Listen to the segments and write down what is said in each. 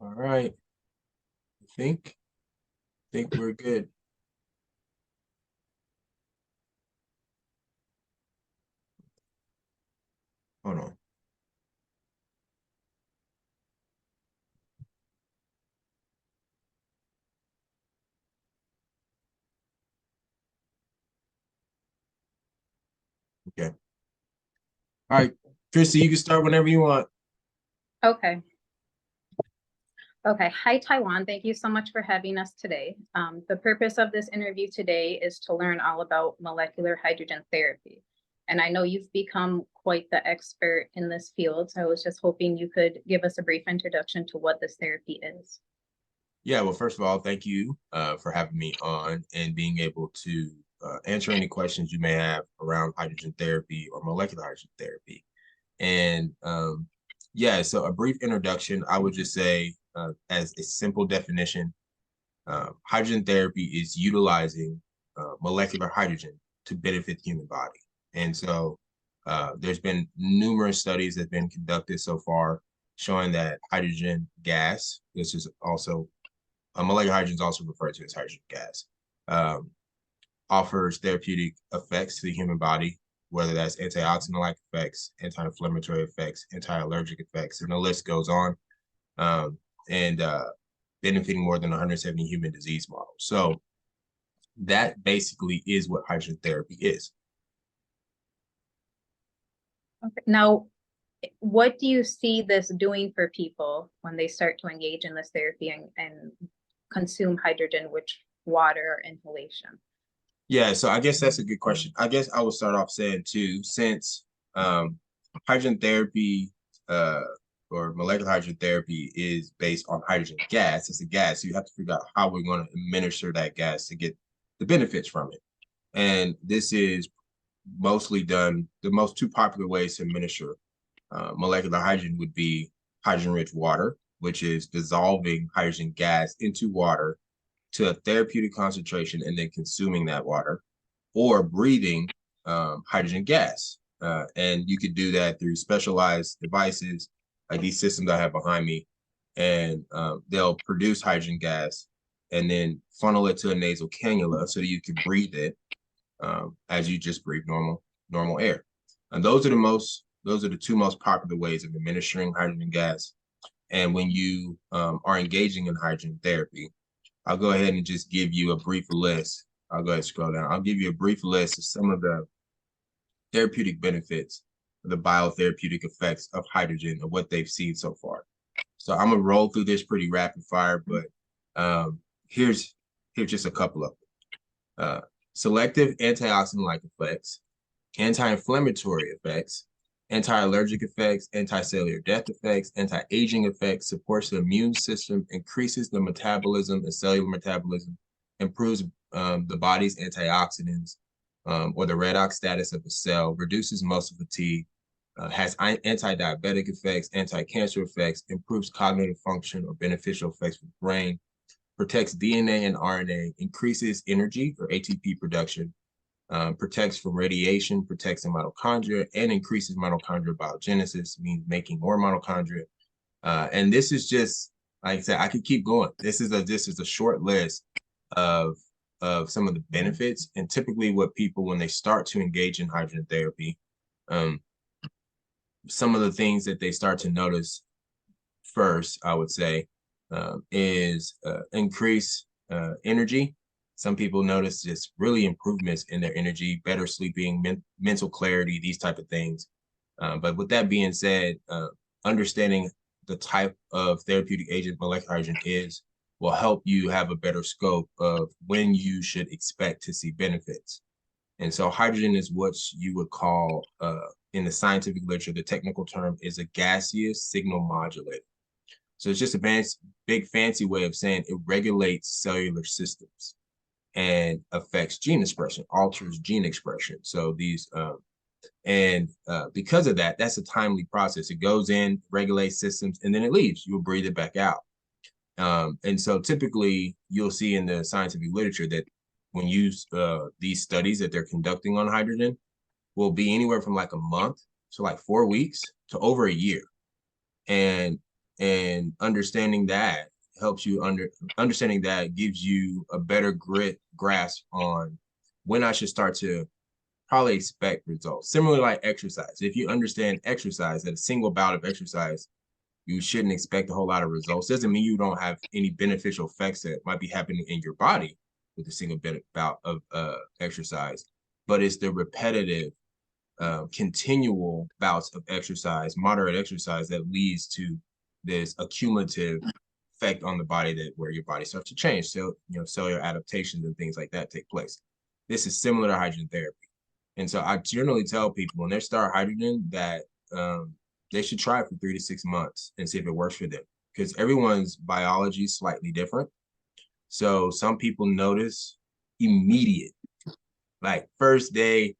All right. I think we're good. Hold on. Okay. All right, Christy, you can start whenever you want. Okay. Okay. Hi, Taiwan. Thank you so much for having us today. The purpose of this interview today is to learn all about molecular hydrogen therapy. And I know you've become quite the expert in this field, so I was just hoping you could give us a brief introduction to what this therapy is. Yeah, well, first of all, thank you for having me on and being able to answer any questions you may have around hydrogen therapy or molecular hydrogen therapy. And yeah, so a brief introduction, I would just say, as a simple definition, hydrogen therapy is utilizing molecular hydrogen to benefit the human body. And so there's been numerous studies that have been conducted so far showing that hydrogen gas, this is also molecular hydrogen is also referred to as hydrogen gas, um, offers therapeutic effects to the human body, whether that's antioxidant-like effects, anti-inflammatory effects, anti-allergic effects, and the list goes on. Um, and benefiting more than 170 human disease models. So that basically is what hydrogen therapy is. Okay. Now, what do you see this doing for people when they start to engage in this therapy and consume hydrogen, which water or inhalation? Yeah, so I guess that's a good question. I guess I would start off saying too, since um, hydrogen therapy or molecular hydrogen therapy is based on hydrogen gas, it's a gas. So you have to figure out how we're going to administer that gas to get the benefits from it. And this is mostly done, the most two popular ways to administer molecular hydrogen would be hydrogen-rich water, which is dissolving hydrogen gas into water to a therapeutic concentration and then consuming that water, or breathing hydrogen gas. And you could do that through specialized devices like these systems I have behind me, and they'll produce hydrogen gas and then funnel it to a nasal cannula so that you can breathe it as you just breathe normal air. And those are the two most popular ways of administering hydrogen gas. And when you are engaging in hydrogen therapy, I'll go ahead and just give you a brief list. I'll go ahead and scroll down. I'll give you a brief list of some of the therapeutic benefits, the biotherapeutic effects of hydrogen and what they've seen so far. So I'm gonna roll through this pretty rapid fire, but um, here's just a couple of them. Selective antioxidant-like effects, anti-inflammatory effects, anti-allergic effects, anti-cellular death effects, anti-aging effects, supports the immune system, increases the metabolism and cellular metabolism, improves the body's antioxidants or the redox status of the cell, reduces muscle fatigue, has anti-diabetic effects, anti-cancer effects, improves cognitive function or beneficial effects for the brain, protects DNA and RNA, increases energy or ATP production, protects from radiation, protects the mitochondria, and increases mitochondrial biogenesis, means making more mitochondria. And this is just, like I said, I could keep going. This is a short list of some of the benefits. And typically what people, when they start to engage in hydrogen therapy, some of the things that they start to notice first, I would say, is increase energy. Some people notice just really improvements in their energy, better sleeping, mental clarity, these type of things. But with that being said, understanding the type of therapeutic agent molecular hydrogen is will help you have a better scope of when you should expect to see benefits. And so hydrogen is what you would call, in the scientific literature, the technical term is a gaseous signal modulator. So it's just a big fancy way of saying it regulates cellular systems and affects gene expression, alters gene expression. So these, because of that, that's a timely process. It goes in, regulates systems, and then it leaves. You'll breathe it back out. And so typically you'll see in the scientific literature that when these studies that they're conducting on hydrogen will be anywhere from like a month to like 4 weeks to over a year. and understanding that helps you understanding that gives you a better grasp on when I should start to probably expect results. Similarly, like exercise. If you understand exercise, that a single bout of exercise, you shouldn't expect a whole lot of results. Doesn't mean you don't have any beneficial effects that might be happening in your body with a single bout of exercise, but it's the repetitive, continual bouts of exercise, moderate exercise, that leads to this accumulative effect on the body, that where your body starts to change. So, cellular adaptations and things like that take place. This is similar to hydrogen therapy. And so I generally tell people when they start hydrogen that they should try it for 3 to 6 months and see if it works for them, because everyone's biology is slightly different. So some people notice immediate, like first day,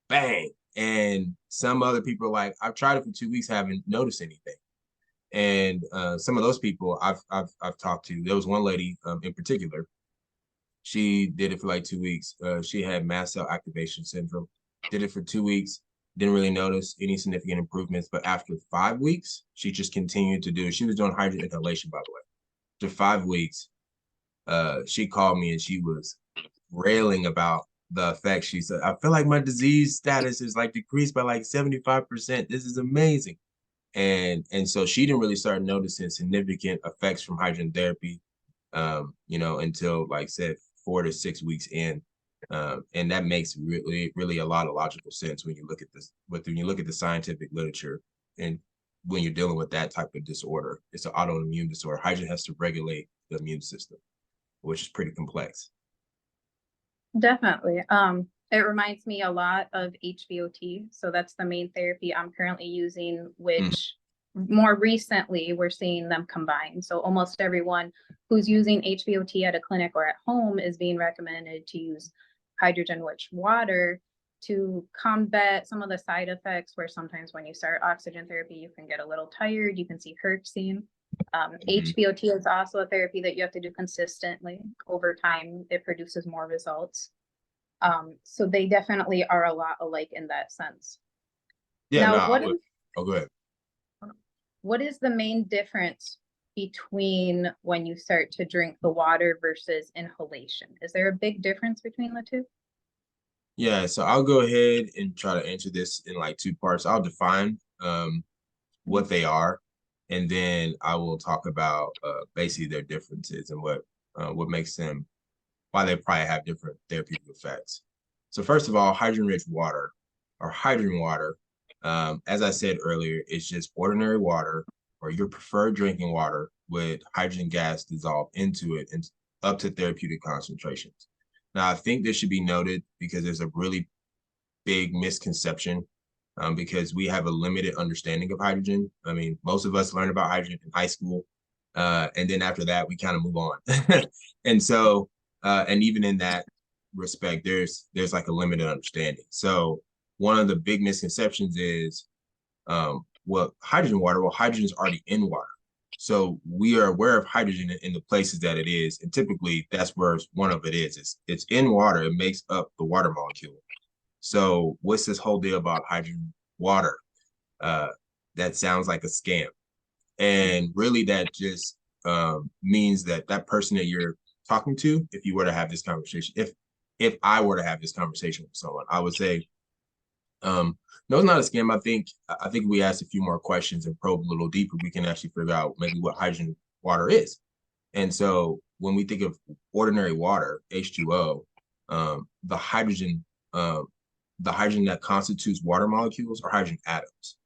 bang. And some other people are like, I've tried it for 2 weeks, haven't noticed anything. And some of those people I've talked to, there was one lady in particular. She did it for like 2 weeks. She had mast cell activation syndrome. Did it for 2 weeks. Didn't really notice any significant improvements. But after 5 weeks, she just continued to do it. She was doing hydrogen inhalation, by the way. After 5 weeks, she called me and she was railing about the effects. She said, I feel like my disease status is like decreased by like 75%. This is amazing. And so she didn't really start noticing significant effects from hydrogen therapy, until, like I said, 4 to 6 weeks in. And that makes really a lot of logical sense when you look at this, but when you look at the scientific literature, and when you're dealing with that type of disorder, it's an autoimmune disorder. Hydrogen has to regulate the immune system, which is pretty complex. Definitely. It reminds me a lot of HBOT. So that's the main therapy I'm currently using, which more recently we're seeing them combined. So almost everyone who's using HBOT at a clinic or at home is being recommended to use hydrogen-rich water to combat some of the side effects, where sometimes when you start oxygen therapy, you can get a little tired, you can see herxing. HBOT is also a therapy that you have to do consistently. Over time, it produces more results. So they definitely are a lot alike in that sense. Yeah, Now, go ahead. What is the main difference between when you start to drink the water versus inhalation? Is there a big difference between the two? Yeah, so I'll go ahead and try to answer this in like 2 parts. I'll define what they are, and then I will talk about basically their differences and what makes them, why they probably have different therapeutic effects. So first of all, hydrogen-rich water, or hydrogen water, as I said earlier, it's just ordinary water or your preferred drinking water with hydrogen gas dissolved into it and up to therapeutic concentrations. Now, I think this should be noted because there's a really big misconception, because we have a limited understanding of hydrogen. I mean, most of us learn about hydrogen in high school, and then after that, we kind of move on. And so, and even in that respect, there's like a limited understanding. So one of the big misconceptions is, hydrogen is already in water. So we are aware of hydrogen in the places that it is, and typically that's where one of it is. It's in water. It makes up the water molecule. So what's this whole deal about hydrogen water? That sounds like a scam, and really that just means that that person that you're talking to, if you were to have this conversation, if I were to have this conversation with someone, I would say, no, it's not a scam. I think if we ask a few more questions and probe a little deeper, we can actually figure out maybe what hydrogen water is. And so when we think of ordinary water, H2O, the hydrogen that constitutes water molecules are hydrogen atoms.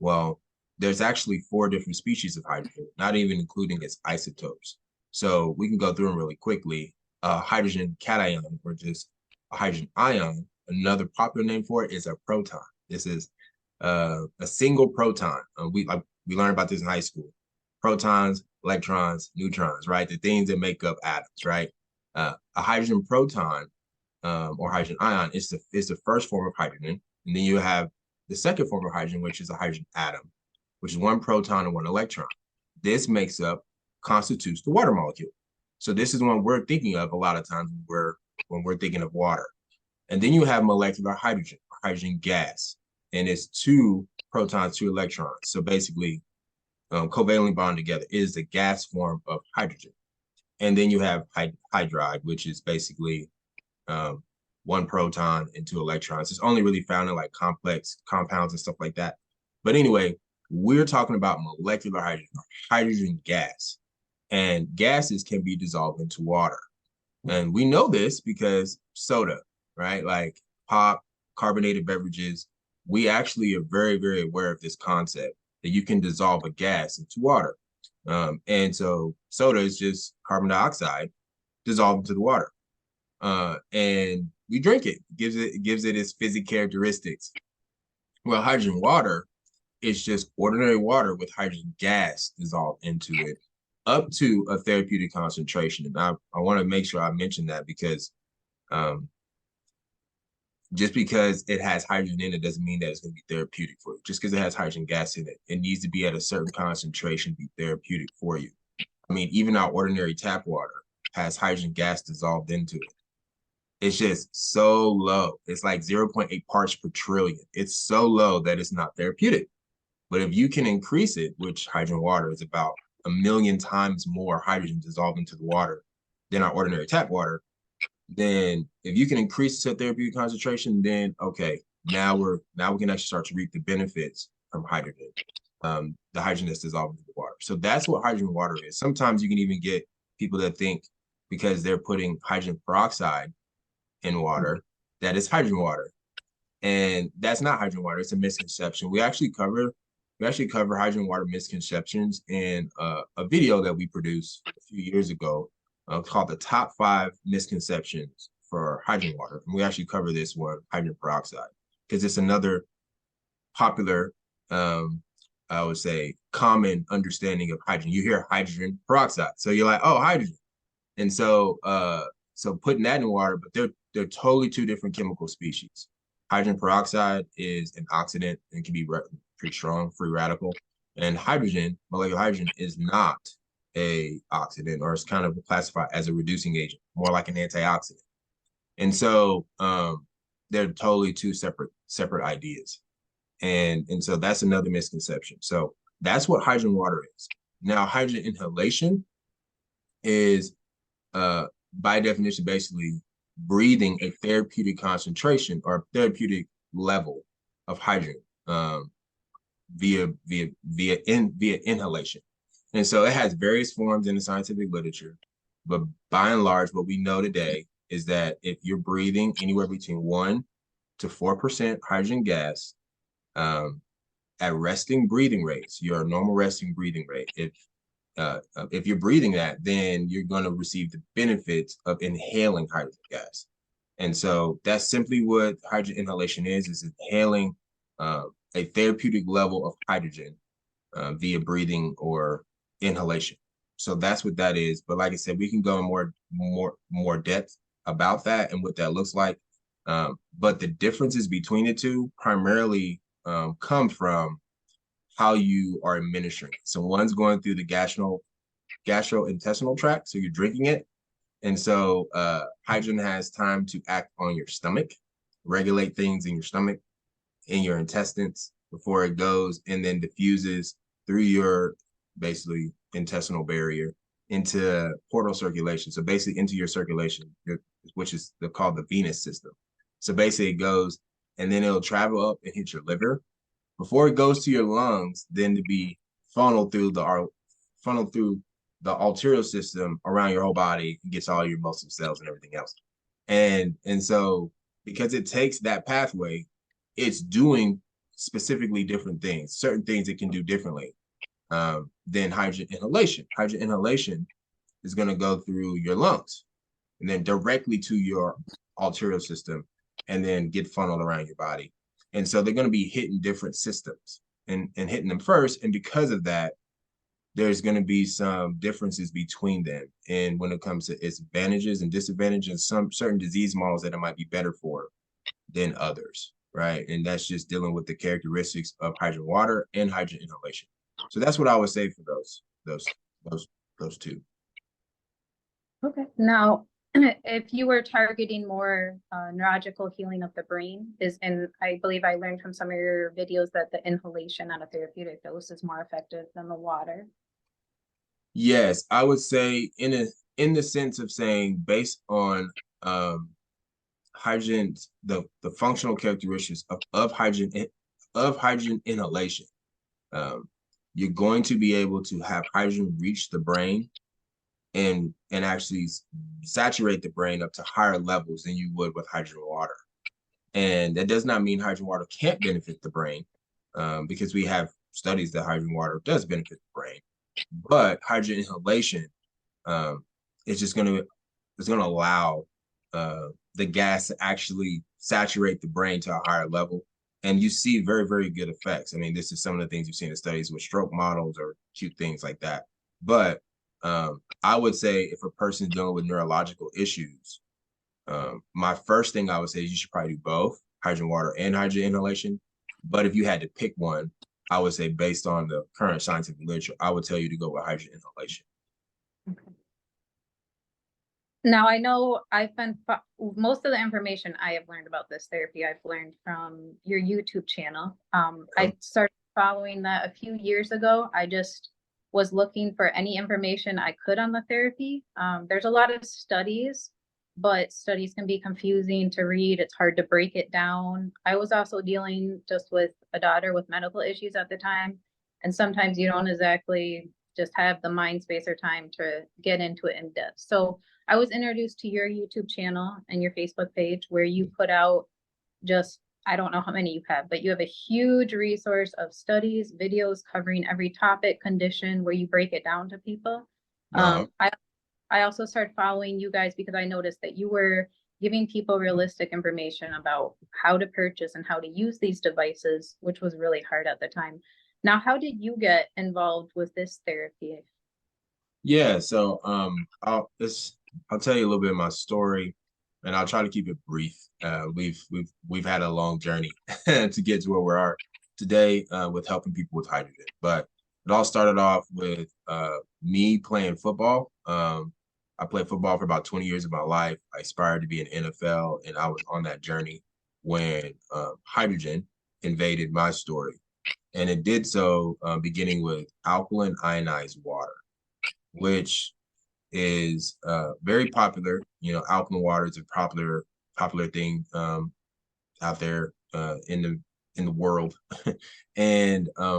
Well, there's actually 4 different species of hydrogen, not even including its isotopes. So we can go through them really quickly. Hydrogen cation, or just a hydrogen ion. Another popular name for it is a proton. This is a single proton. We learned about this in high school. Protons, electrons, neutrons, right? The things that make up atoms, right? A hydrogen proton, or hydrogen ion is the first form of hydrogen. And then you have the second form of hydrogen, which is a hydrogen atom, which is 1 proton and 1 electron. This constitutes the water molecule. So this is what we're thinking of a lot of times when we're thinking of water. And then you have molecular hydrogen gas, and it's 2 protons, 2 electrons. So basically covalently bond together. It is the gas form of hydrogen. And then you have hydride, which is basically one proton and two electrons. It's only really found in like complex compounds and stuff like that. But anyway, we're talking about molecular hydrogen, hydrogen gas. And gases can be dissolved into water. And we know this because soda, right? Like pop, carbonated beverages, we actually are very, very aware of this concept that you can dissolve a gas into water. And so soda is just carbon dioxide dissolved into the water. And we drink it. It gives it its physical characteristics. Well, hydrogen water is just ordinary water with hydrogen gas dissolved into it up to a therapeutic concentration. And I want to make sure I mention that because just because it has hydrogen in it doesn't mean that it's going to be therapeutic for you. Just because it has hydrogen gas in it, it needs to be at a certain concentration to be therapeutic for you. I mean, even our ordinary tap water has hydrogen gas dissolved into it. It's just so low. It's like 0.8 parts per trillion. It's so low that it's not therapeutic. But if you can increase it, which hydrogen water is about 1 million times more hydrogen dissolved into the water than our ordinary tap water, then if you can increase it to therapeutic concentration, then okay, now we can actually start to reap the benefits from hydrogen, the hydrogen that's dissolved into the water. So that's what hydrogen water is. Sometimes you can even get people that think because they're putting hydrogen peroxide in water, that is hydrogen water. And that's not hydrogen water. It's a misconception. We actually cover hydrogen water misconceptions in a video that we produced a few years ago called the Top 5 Misconceptions for Hydrogen Water. And we actually cover this one, hydrogen peroxide, because it's another popular, I would say, common understanding of hydrogen. You hear hydrogen peroxide, so you're like, oh, hydrogen. And so so putting that in water, but they're totally two different chemical species. Hydrogen peroxide is an oxidant and can be pretty strong, free radical. And hydrogen, molecular hydrogen, is not a oxidant, or it's kind of classified as a reducing agent, more like an antioxidant. And so they're totally two separate ideas. And so that's another misconception. So that's what hydrogen water is. Now, hydrogen inhalation is by definition, basically breathing a therapeutic concentration or therapeutic level of hydrogen via inhalation. And so it has various forms in the scientific literature, but by and large, what we know today is that if you're breathing anywhere between 1 to 4% hydrogen gas at resting breathing rates, your normal resting breathing rate, if you're breathing that, then you're going to receive the benefits of inhaling hydrogen gas. And so that's simply what hydrogen inhalation is inhaling a therapeutic level of hydrogen via breathing or inhalation. So that's what that is. But like I said, we can go in more depth about that and what that looks like. But the differences between the two primarily come from how you are administering it. So one's going through the gastrointestinal tract, so you're drinking it. And so hydrogen has time to act on your stomach, regulate things in your stomach, in your intestines before it goes and then diffuses through your basically intestinal barrier into portal circulation. So basically into your circulation, which is called the venous system. So basically it goes and then it'll travel up and hit your liver before it goes to your lungs, then to be funneled through the arterial system around your whole body and gets all your muscle cells and everything else. And so because it takes that pathway, it's doing specifically different things, certain things it can do differently than hydrogen inhalation. Hydrogen inhalation is going to go through your lungs and then directly to your arterial system and then get funneled around your body. And so they're going to be hitting different systems and hitting them first. And because of that, there's going to be some differences between them. And when it comes to its advantages and disadvantages, and some certain disease models that it might be better for than others, right? And that's just dealing with the characteristics of hydrogen water and hydrogen inhalation. So that's what I would say for those two. Okay. Now, if you were targeting more neurological healing of the brain, and I believe I learned from some of your videos that the inhalation at a therapeutic dose is more effective than the water. Yes, I would say in the sense of saying based on hydrogen, the functional characteristics of hydrogen inhalation, you're going to be able to have hydrogen reach the brain and actually saturate the brain up to higher levels than you would with hydrogen water. And that does not mean hydrogen water can't benefit the brain, because we have studies that hydrogen water does benefit the brain. But hydrogen inhalation is just going to allow the gas to actually saturate the brain to a higher level. And you see very, very good effects. I mean, this is some of the things you've seen in studies with stroke models or cute things like that. But I would say if a person's dealing with neurological issues, my first thing I would say is you should probably do both hydrogen water and hydrogen inhalation. But if you had to pick one, I would say based on the current scientific literature, I would tell you to go with hydrogen inhalation. Okay. Now, I know I've been, most of the information I have learned about this therapy, I've learned from your YouTube channel. I started following that a few years ago. I just was looking for any information I could on the therapy. There's a lot of studies, but studies can be confusing to read. It's hard to break it down. I was also dealing just with a daughter with medical issues at the time. And sometimes you don't exactly just have the mind space or time to get into it in depth. So I was introduced to your YouTube channel and your Facebook page where you put out just, I don't know how many you have, but you have a huge resource of studies, videos covering every topic, condition, where you break it down to people. I also started following you guys because I noticed that you were giving people realistic information about how to purchase and how to use these devices, which was really hard at the time. Now, how did you get involved with this therapy? Yeah, so I'll tell you a little bit of my story, and I'll try to keep it brief. We've had a long journey to get to where we are today with helping people with hydrogen. But it all started off with me playing football. I played football for about 20 years of my life. I aspired to be an NFL, and I was on that journey when hydrogen invaded my story. And it did so beginning with alkaline ionized water, which is very popular. You know, alkaline water is a popular thing out there in the world. And I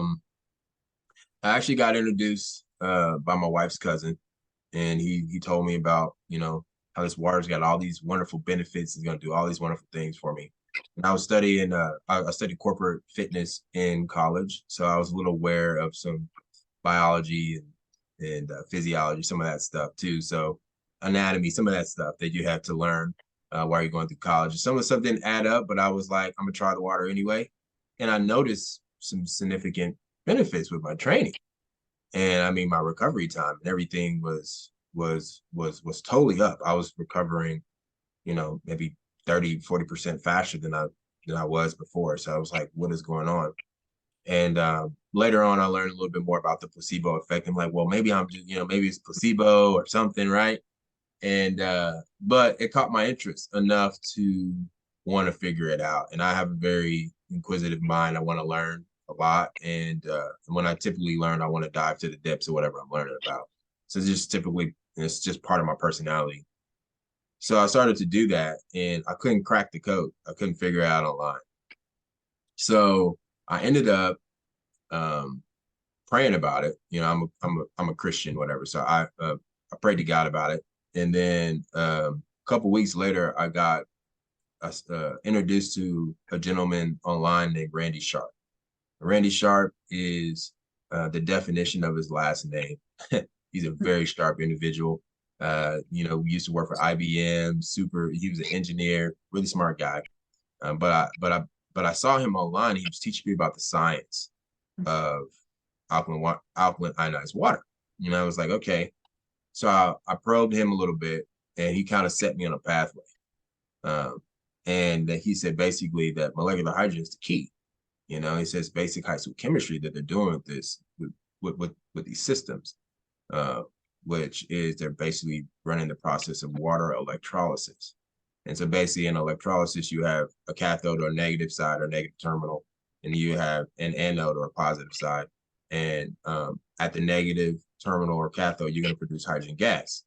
actually got introduced by my wife's cousin, and he told me about, you know, how this water's got all these wonderful benefits. It's going to do all these wonderful things for me. And I was studying, I studied corporate fitness in college, so I was a little aware of some biology and physiology, some of that stuff too. So anatomy, some of that stuff that you have to learn while you're going through college. Some of the stuff didn't add up, but I was like, I'm gonna try the water anyway. And I noticed some significant benefits with my training. And I mean, my recovery time and everything was totally up. I was recovering, you know, maybe 30-40% faster than I was before. So I was like, what is going on? And later on, I learned a little bit more about the placebo effect. I'm like, well, maybe I'm just, you know, maybe it's placebo or something, right? And but it caught my interest enough to want to figure it out. And I have a very inquisitive mind. I want to learn a lot. And when I typically learn, I want to dive to the depths of whatever I'm learning about. So it's just part of my personality. So I started to do that, and I couldn't crack the code. I couldn't figure it out online. So I ended up praying about it. You know, I'm a Christian, whatever. So I prayed to God about it, and then a couple weeks later, I got introduced to a gentleman online named Randy Sharp. Randy Sharp is the definition of his last name. He's a very sharp individual. You know, we used to work for IBM. He was an engineer, really smart guy. But I saw him online. He was teaching me about the science of alkaline ionized water. You know, I was like, okay. So I probed him a little bit, and he kind of set me on a pathway. And he said basically that molecular hydrogen is the key. You know, he says basic high school chemistry that they're doing with this with these systems. which is they're basically running the process of water electrolysis. And so basically in electrolysis, you have a cathode or negative side or negative terminal, and you have an anode or a positive side. And at the negative terminal or cathode, you're going to produce hydrogen gas.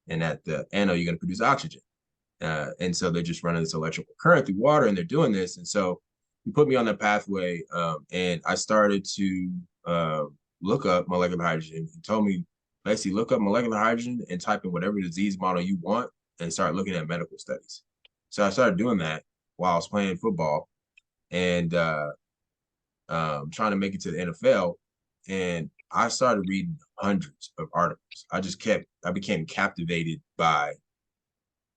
And at the anode, you're going to produce oxygen. And so they're just running this electrical current through water, and they're doing this. And so you put me on that pathway, and I started to look up molecular hydrogen. He told me, basically, look up molecular hydrogen and type in whatever disease model you want and start looking at medical studies. So I started doing that while I was playing football and trying to make it to the NFL. And I started reading hundreds of articles. I became captivated by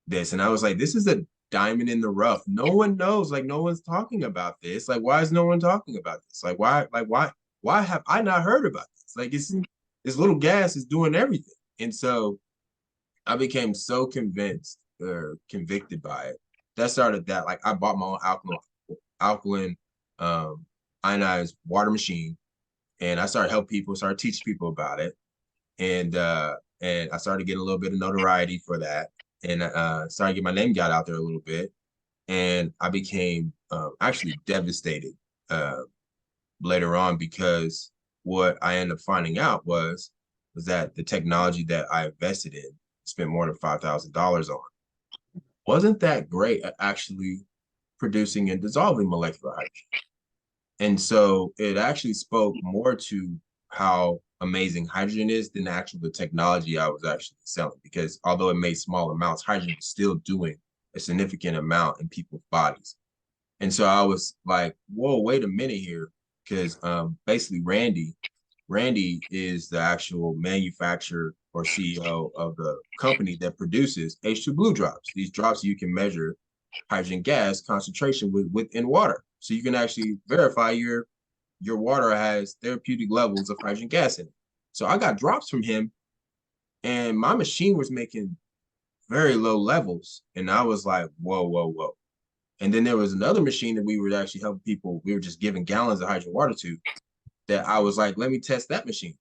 this. And I was like, this is a diamond in the rough. No one knows, like no one's talking about this. Like, why is no one talking about this? Why have I not heard about this? Like this little gas is doing everything. And so I became so convinced or convicted by it. That started that. Like I bought my own alkaline ionized water machine, and I started helping people, started teaching people about it. And I started getting a little bit of notoriety for that. And started getting my name got out there a little bit. And I became actually devastated later on, because what I ended up finding out was that the technology that I invested in, spent more than $5,000 on, wasn't that great at actually producing and dissolving molecular hydrogen. And so it actually spoke more to how amazing hydrogen is than the technology I was actually selling. Because although it made small amounts, hydrogen was still doing a significant amount in people's bodies. And so I was like, whoa, wait a minute here. Because basically Randy is the actual manufacturer or CEO of the company that produces H2 Blue drops. These drops you can measure hydrogen gas concentration within water. So you can actually verify your water has therapeutic levels of hydrogen gas in it. So I got drops from him, and my machine was making very low levels. And I was like, whoa, whoa, whoa. And then there was another machine that we were actually helping people. We were just giving gallons of hydrogen water to, that I was like, let me test that machine.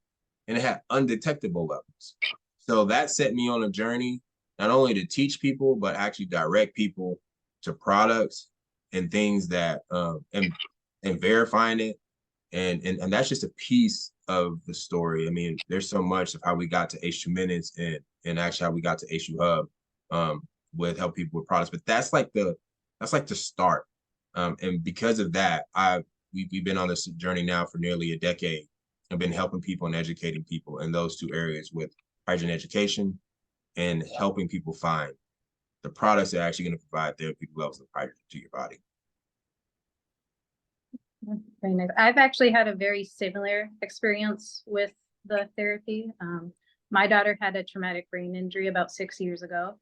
And it had undetectable levels. So that set me on a journey, not only to teach people, but actually direct people to products and things that, and verifying it. And that's just a piece of the story. I mean, there's so much of how we got to H2 Minutes and actually how we got to H2 Hub with help people with products. But that's like the start. And because of that, we've been on this journey now for nearly a decade. I've been helping people and educating people in those two areas with hydrogen education and helping people find the products that are actually going to provide therapeutic levels of hydrogen to your body. Very nice. I've actually had a very similar experience with the therapy. My daughter had a traumatic brain injury about 6 years ago,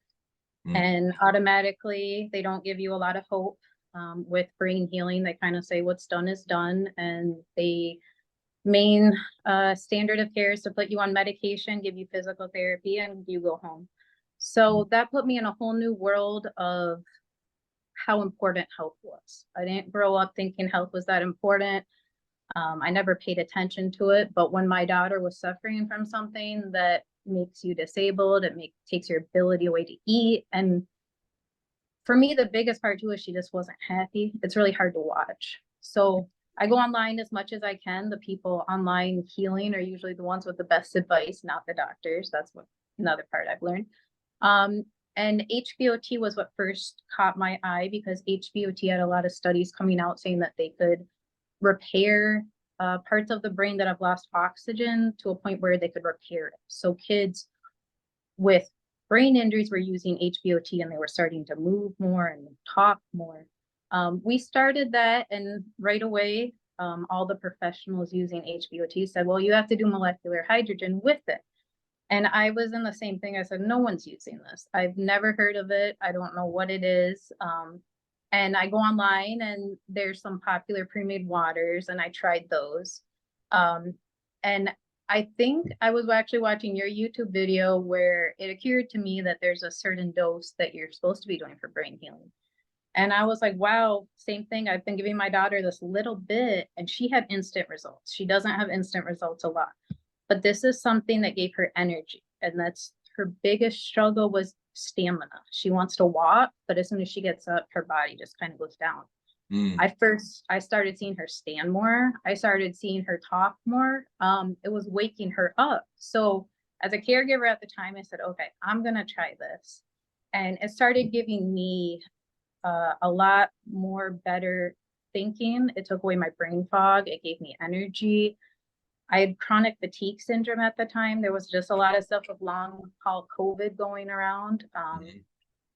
and automatically they don't give you a lot of hope with brain healing. They kind of say what's done is done, and the main standard of care is to put you on medication, give you physical therapy, and you go home. So that put me in a whole new world of how important health was. I didn't grow up thinking health was that important. I never paid attention to it, but when my daughter was suffering from something that makes you disabled, takes your ability away to eat. And for me, the biggest part too is she just wasn't happy. It's really hard to watch. So I go online as much as I can. The people online healing are usually the ones with the best advice, not the doctors. That's another part I've learned. And mHBOT was what first caught my eye, because mHBOT had a lot of studies coming out saying that they could repair parts of the brain that have lost oxygen to a point where they could repair it. So kids with brain injuries were using mHBOT, and they were starting to move more and talk more. We started that, and right away, all the professionals using mHBOT said, well, you have to do molecular hydrogen with it. And I was in the same thing. I said, no one's using this. I've never heard of it. I don't know what it is. And I go online, and there's some popular pre-made waters, and I tried those. And I think I was actually watching your YouTube video where it occurred to me that there's a certain dose that you're supposed to be doing for brain healing. And I was like, wow, same thing. I've been giving my daughter this little bit, and she had instant results. She doesn't have instant results a lot, but this is something that gave her energy. and that's her biggest struggle was stamina. She wants to walk, but as soon as she gets up, her body just kind of goes down. I started seeing her stand more. I started seeing her talk more. It was waking her up. So as a caregiver at the time, I said, okay, I'm gonna try this. And it started giving me a lot more better thinking. It took away my brain fog. It gave me energy. I had chronic fatigue syndrome at the time. There was just a lot of stuff with long haul COVID going around.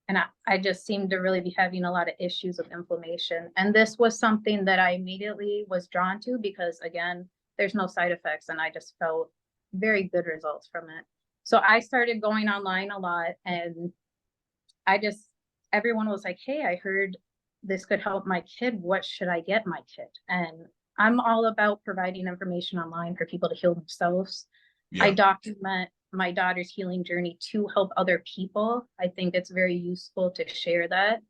And I just seemed to really be having a lot of issues with inflammation. And this was something that I immediately was drawn to because, again, there's no side effects. And I just felt very good results from it. So I started going online a lot, and everyone was like, hey, I heard this could help my kid. What should I get my kid? And I'm all about providing information online for people to heal themselves. I document my daughter's healing journey to help other people. I think it's very useful to share that.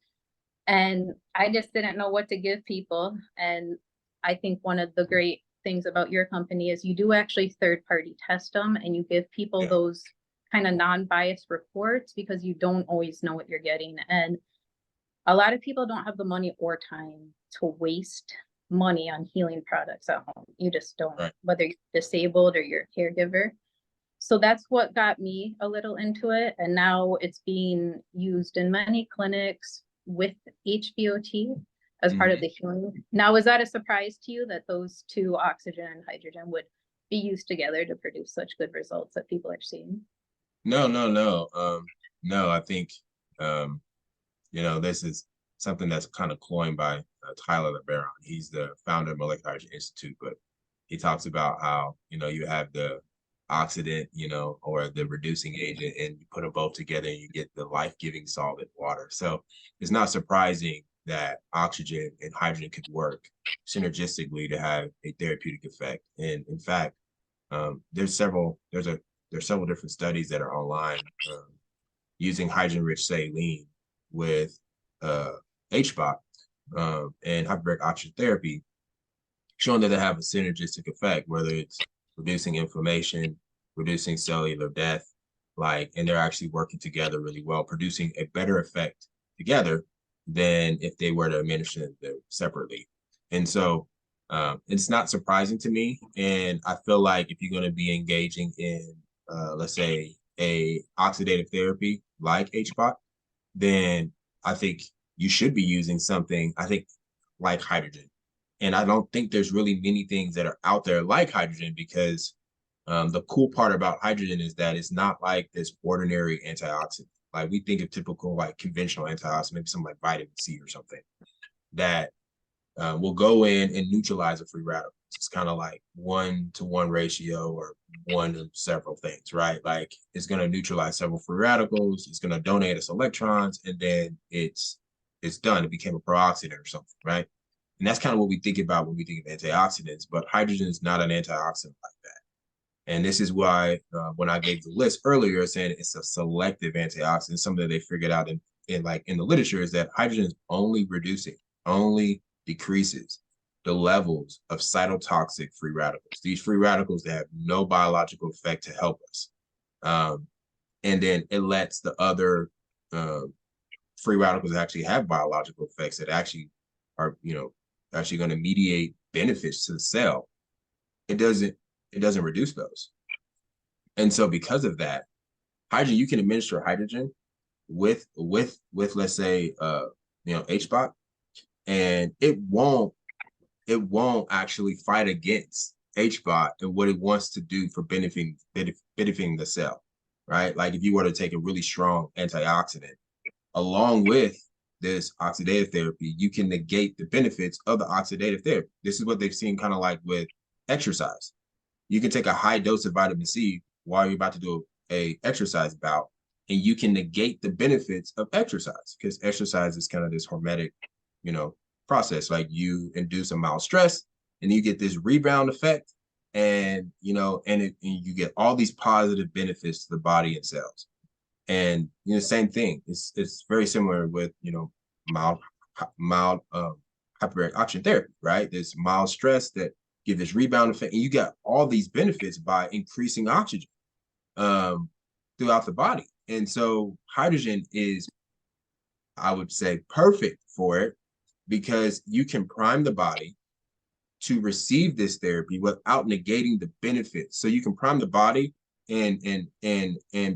And I just didn't know what to give people. And I think one of the great things about your company is you do actually third-party test them, and you give people those kind of non-biased reports because you don't always know what you're getting. And a lot of people don't have the money or time to waste money on healing products at home. You just don't, whether you're disabled or you're a caregiver. So that's what got me a little into it. And now it's being used in many clinics with HBOT as part of the healing. Now, is that a surprise to you that those two, oxygen and hydrogen, would be used together to produce such good results that people are seeing? No. No, I think, this is something that's kind of coined by Tyler LeBaron. He's the founder of Molecular Hydrogen Institute, but he talks about how, you have the oxidant, or the reducing agent, and you put them both together and you get the life-giving solvent water. So it's not surprising that oxygen and hydrogen could work synergistically to have a therapeutic effect. And in fact, there's several different studies that are online using hydrogen-rich saline with mHBOT and hyperbaric oxygen therapy, showing that they have a synergistic effect, whether it's reducing inflammation, reducing cellular death, and they're actually working together really well, producing a better effect together than if they were to administer them separately. And so it's not surprising to me. And I feel like if you're going to be engaging in, let's say, a oxidative therapy like mHBOT, then I think you should be using something, like hydrogen. And I don't think there's really many things that are out there like hydrogen, because the cool part about hydrogen is that it's not like this ordinary antioxidant. Like we think of typical, conventional antioxidant, maybe something like vitamin C or something, that will go in and neutralize a free radical. It's kind of like 1-to-1 ratio, or one of several things, right? Like it's going to neutralize several free radicals. It's going to donate us electrons, and then it's done. It became a pro-oxidant or something, right? And that's kind of what we think about when we think of antioxidants, but hydrogen is not an antioxidant like that. And this is why when I gave the list earlier, saying it's a selective antioxidant, something that they figured out in the literature, is that hydrogen is only decreases the levels of cytotoxic free radicals. These free radicals that have no biological effect to help us. And then it lets the other free radicals that actually have biological effects that actually are, actually going to mediate benefits to the cell. It doesn't reduce those. And so because of that, hydrogen, you can administer hydrogen with let's say mHBOT, and it won't actually fight against mHBOT and what it wants to do for benefiting the cell, right? Like if you were to take a really strong antioxidant along with this oxidative therapy, you can negate the benefits of the oxidative therapy. This is what they've seen kind of like with exercise. You can take a high dose of vitamin C while you're about to do a exercise bout, and you can negate the benefits of exercise, because exercise is kind of this hormetic, process. Like you induce a mild stress, and you get this rebound effect, and and you get all these positive benefits to the body and cells. And same thing. It's very similar with mild hyperbaric oxygen therapy, right? This mild stress that give this rebound effect, and you got all these benefits by increasing oxygen. throughout the body. And so hydrogen is, I would say, perfect for it because you can prime the body to receive this therapy without negating the benefits. So you can prime the body and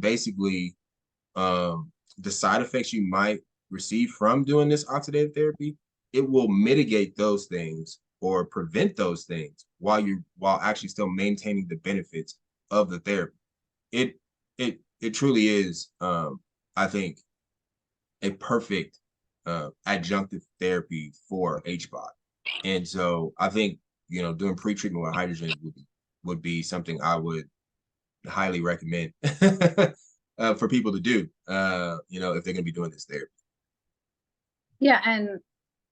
basically the side effects you might receive from doing this oxidative therapy, it will mitigate those things or prevent those things while actually still maintaining the benefits of the therapy. It truly is, I think, a perfect adjunctive therapy for HBOT. And so I think, doing pre-treatment with hydrogen would be something I would highly recommend for people to do, if they're going to be doing this therapy. Yeah, and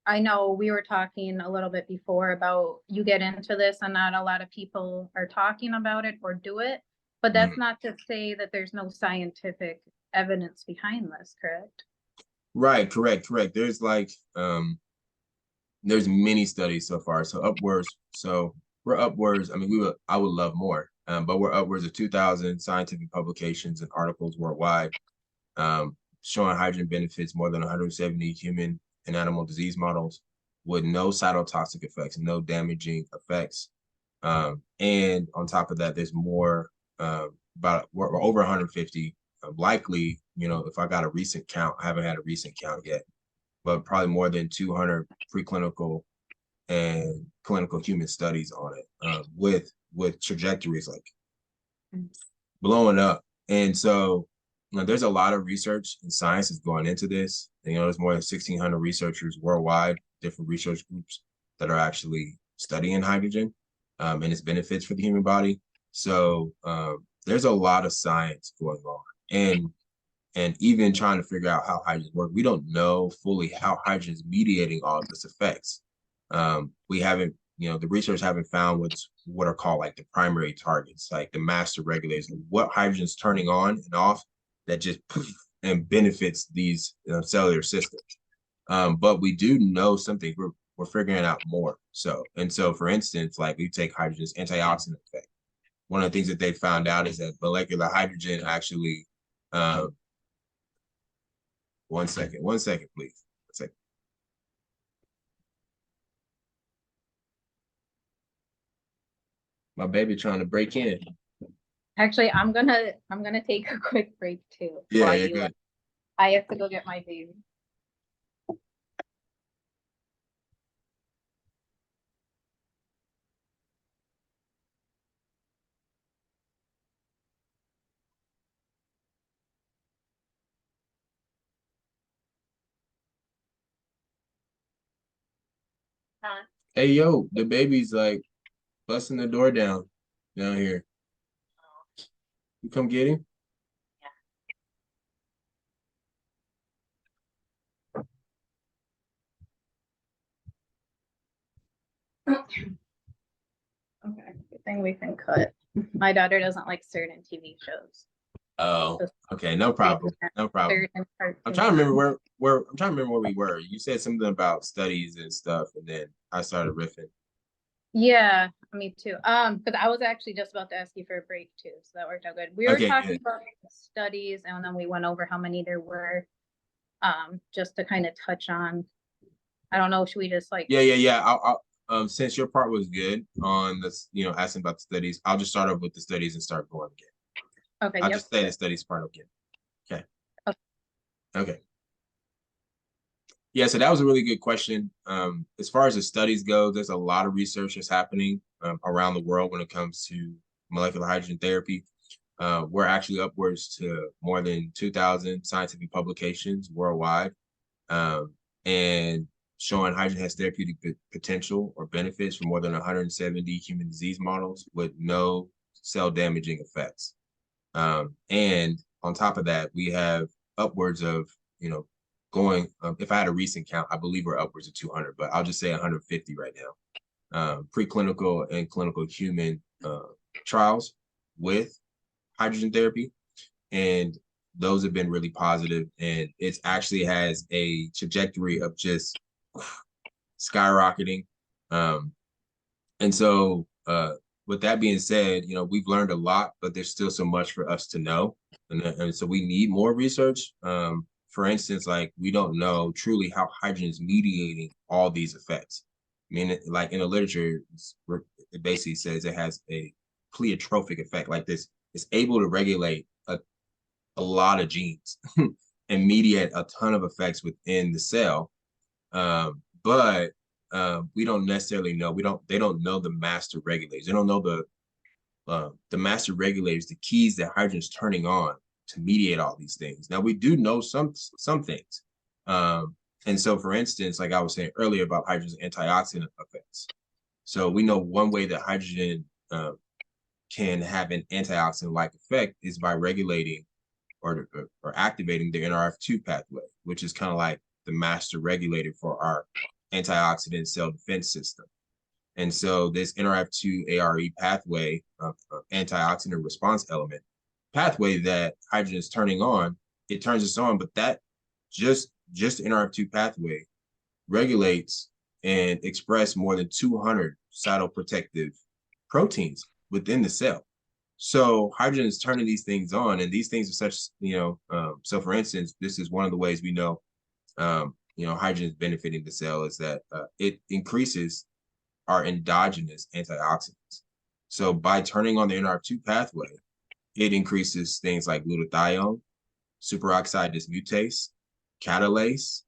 I know we were talking a little bit before about you get into this and not a lot of people are talking about it or do it, but that's not to say that there's no scientific evidence behind this, correct? Right, correct. There's there's many studies so far. So we're upwards. I mean, I would love more, but we're upwards of 2,000 scientific publications and articles worldwide, showing hydrogen benefits more than 170 human and animal disease models with no cytotoxic effects, no damaging effects. And on top of that, there's more, we're over 150, likely, if I got a recent count, I haven't had a recent count yet, but probably more than 200 preclinical and clinical human studies on it, with trajectories like blowing up. And so there's a lot of research and science is going into this. And, there's more than 1,600 researchers worldwide, different research groups that are actually studying hydrogen and its benefits for the human body. So there's a lot of science going on. And even trying to figure out how hydrogen works, we don't know fully how hydrogen is mediating all of its effects. We haven't, the research haven't found what are called like the primary targets, like the master regulators, what hydrogen's turning on and off that just poof, and benefits these cellular systems. But we do know something. We're figuring out more. So for instance, like we take hydrogen's antioxidant effect. One of the things that they found out is that molecular hydrogen actually, one second, please. 1 second. My baby trying to break in. Actually, I'm gonna take a quick break too. Yeah, you're good. I have to go get my baby. Hey, yo, the baby's like busting the door down here. You come get him? Okay, good thing we can cut. My daughter doesn't like certain TV shows. Oh, okay, no problem. I'm trying to remember where we were. You said something about studies and stuff, and then I started riffing. Yeah, me too. Because I was actually just about to ask you for a break too, so that worked out good. We were talking about studies, and then we went over how many there were. Just to kind of touch on. I don't know. Should we just like? Yeah. I'll since your part was good on this, asking about the studies, I'll just start off with the studies and start going again. Okay. I'll just say the studies part again. Okay. Okay. Yeah, so that was a really good question. As far as the studies go, there's a lot of research that's happening around the world when it comes to molecular hydrogen therapy. We're actually upwards to more than 2,000 scientific publications worldwide, and showing hydrogen has therapeutic potential or benefits for more than 170 human disease models with no cell damaging effects. And on top of that, we have upwards of, going, if I had a recent count, I believe we're upwards of 200, but I'll just say 150 right now. Preclinical and clinical human trials with hydrogen therapy. And those have been really positive, and it actually has a trajectory of just skyrocketing. And so with that being said, we've learned a lot, but there's still so much for us to know. And so we need more research. For instance, like we don't know truly how hydrogen is mediating all these effects. I mean, like in the literature, it basically says it has a pleiotropic effect, like this. It's able to regulate a lot of genes and mediate a ton of effects within the cell. But we don't necessarily know. They don't know the master regulators. They don't know the master regulators, the keys that hydrogen is turning on to mediate all these things. Now we do know some things. And so, for instance, like I was saying earlier about hydrogen's antioxidant effects. So we know one way that hydrogen can have an antioxidant-like effect is by regulating or activating the NRF2 pathway, which is kind of like the master regulator for our antioxidant cell defense system. And so this NRF2 ARE pathway, antioxidant response element pathway that hydrogen is turning on, it turns us on, but that just the NRF2 pathway regulates and express more than 200 cytoprotective proteins within the cell. So hydrogen is turning these things on, and these things are such, so for instance, this is one of the ways we know, hydrogen is benefiting the cell is that it increases our endogenous antioxidants. So by turning on the NRF2 pathway, it increases things like glutathione, superoxide dismutase, catalase,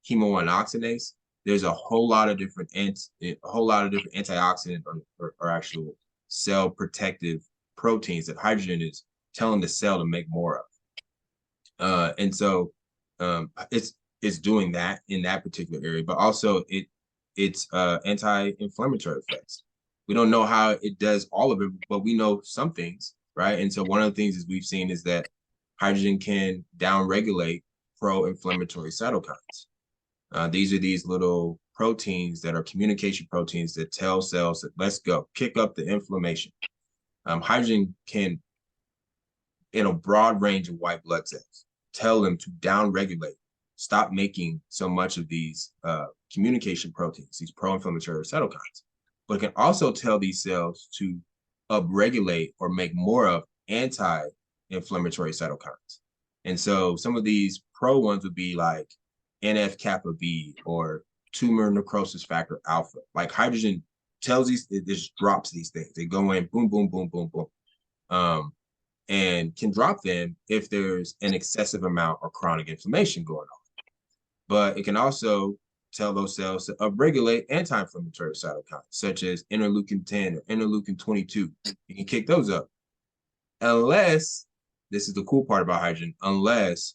hemo-1 oxidase. There's a whole lot of different antioxidant or actual cell protective proteins that hydrogen is telling the cell to make more of. And so it's doing that in that particular area, but also it's anti-inflammatory effects. We don't know how it does all of it, but we know some things, right? And so one of the things we've seen is that hydrogen can downregulate pro-inflammatory cytokines. These are these little proteins that are communication proteins that tell cells that let's go, kick up the inflammation. Hydrogen can, in a broad range of white blood cells, tell them to downregulate, stop making so much of these communication proteins, these pro-inflammatory cytokines. But it can also tell these cells to upregulate or make more of anti-inflammatory cytokines. And so some of these pro ones would be like NF-kappa B or tumor necrosis factor alpha. Like hydrogen tells it just drops these things. They go in, boom, boom, boom, boom, boom. And can drop them if there's an excessive amount of chronic inflammation going on. But it can also tell those cells to upregulate anti-inflammatory cytokines, such as interleukin 10 or interleukin 22. You can kick those up. Unless, this is the cool part about hydrogen, unless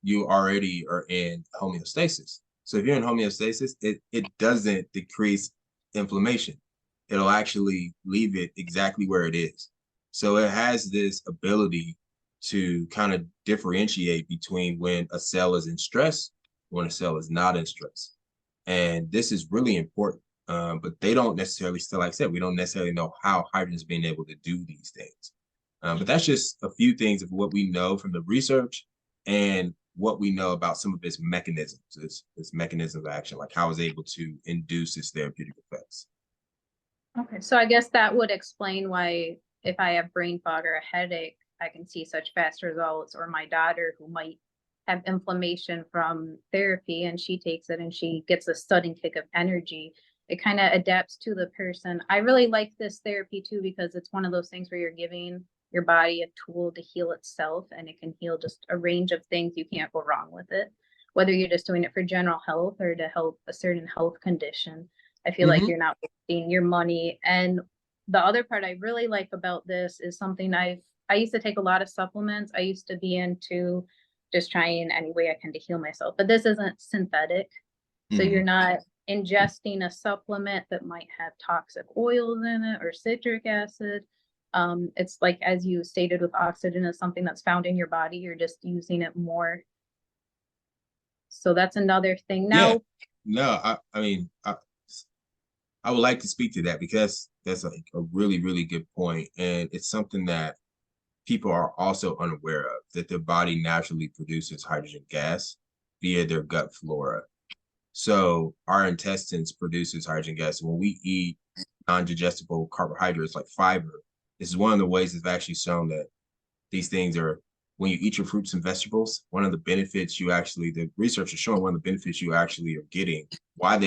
you already are in homeostasis. So if you're in homeostasis, it doesn't decrease inflammation. It'll actually leave it exactly where it is. So it has this ability to kind of differentiate between when a cell is in stress, when a cell is not in stress. And this is really important, but they don't necessarily, still like I said, we don't necessarily know how hydrogen is being able to do these things. But that's just a few things of what we know from the research and what we know about some of its mechanisms, its mechanisms of action, like how it's able to induce its therapeutic effects. Okay, so I guess that would explain why if I have brain fog or a headache, I can see such fast results, or my daughter who might have inflammation from therapy and she takes it and she gets a sudden kick of energy. It kind of adapts to the person. I really like this therapy too, because it's one of those things where you're giving your body a tool to heal itself, and it can heal just a range of things. You can't go wrong with it, whether you're just doing it for general health or to help a certain health condition. I feel like you're not wasting your money. And the other part I really like about this is something I used to take a lot of supplements. I used to be into just trying any way I can to heal myself, but this isn't synthetic. So you're not ingesting a supplement that might have toxic oils in it or citric acid. It's like, as you stated, with oxygen, is something that's found in your body. You're just using it more. So that's another thing. Now, I mean, I would like to speak to that because that's a really, really good point. And it's something that people are also unaware of, that their body naturally produces hydrogen gas via their gut flora. So our intestines produces hydrogen gas. When we eat non-digestible carbohydrates like fiber, this is one of the ways it's actually shown that these things are, when you eat your fruits and vegetables, one of the benefits you actually, the research is showing one of the benefits you actually are getting, why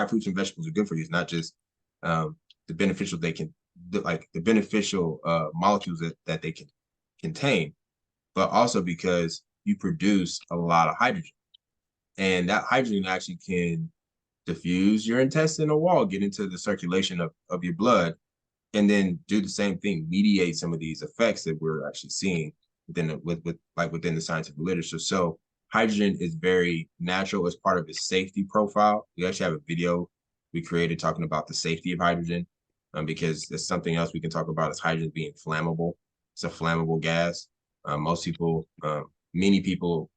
fruits and vegetables are good for you is not just the beneficial they can, the beneficial molecules that they can contain, but also because you produce a lot of hydrogen. And that hydrogen actually can diffuse your intestinal wall, get into the circulation of your blood, and then do the same thing, mediate some of these effects that we're actually seeing within the scientific literature. So hydrogen is very natural as part of its safety profile. We actually have a video we created talking about the safety of hydrogen, because there's something else we can talk about is hydrogen being flammable. It's a flammable gas. Many people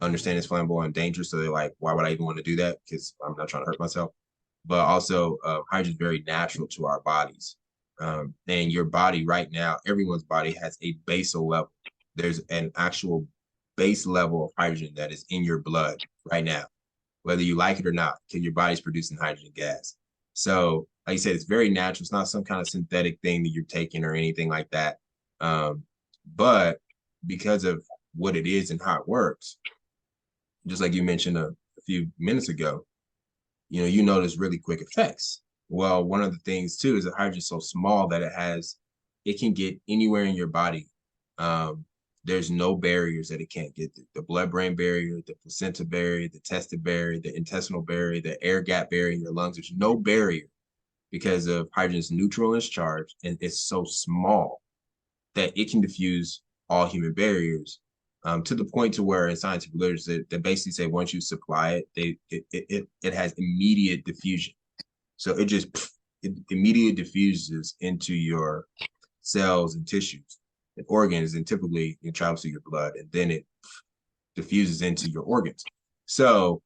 understand it's flammable and dangerous, so they're like, why would I even want to do that? Because I'm not trying to hurt myself. But also, hydrogen is very natural to our bodies. And your body right now, everyone's body has a basal level. There's an actual base level of hydrogen that is in your blood right now, whether you like it or not, because your body's producing hydrogen gas. So, like you said, it's very natural. It's not some kind of synthetic thing that you're taking or anything like that. But because of what it is and how it works, just like you mentioned a few minutes ago, you notice really quick effects. Well, one of the things too is that hydrogen is so small that it can get anywhere in your body. There's no barriers that it can't get through. The blood-brain barrier, the placenta barrier, the testis barrier, the intestinal barrier, the air gap barrier in your lungs. There's no barrier because of hydrogen's neutral in its charge, and it's so small that it can diffuse all human barriers, to the point to where in scientific literature they basically say once you supply it, it has immediate diffusion. So it immediately diffuses into your cells and tissues and organs, and typically it travels through your blood, and then it diffuses into your organs. So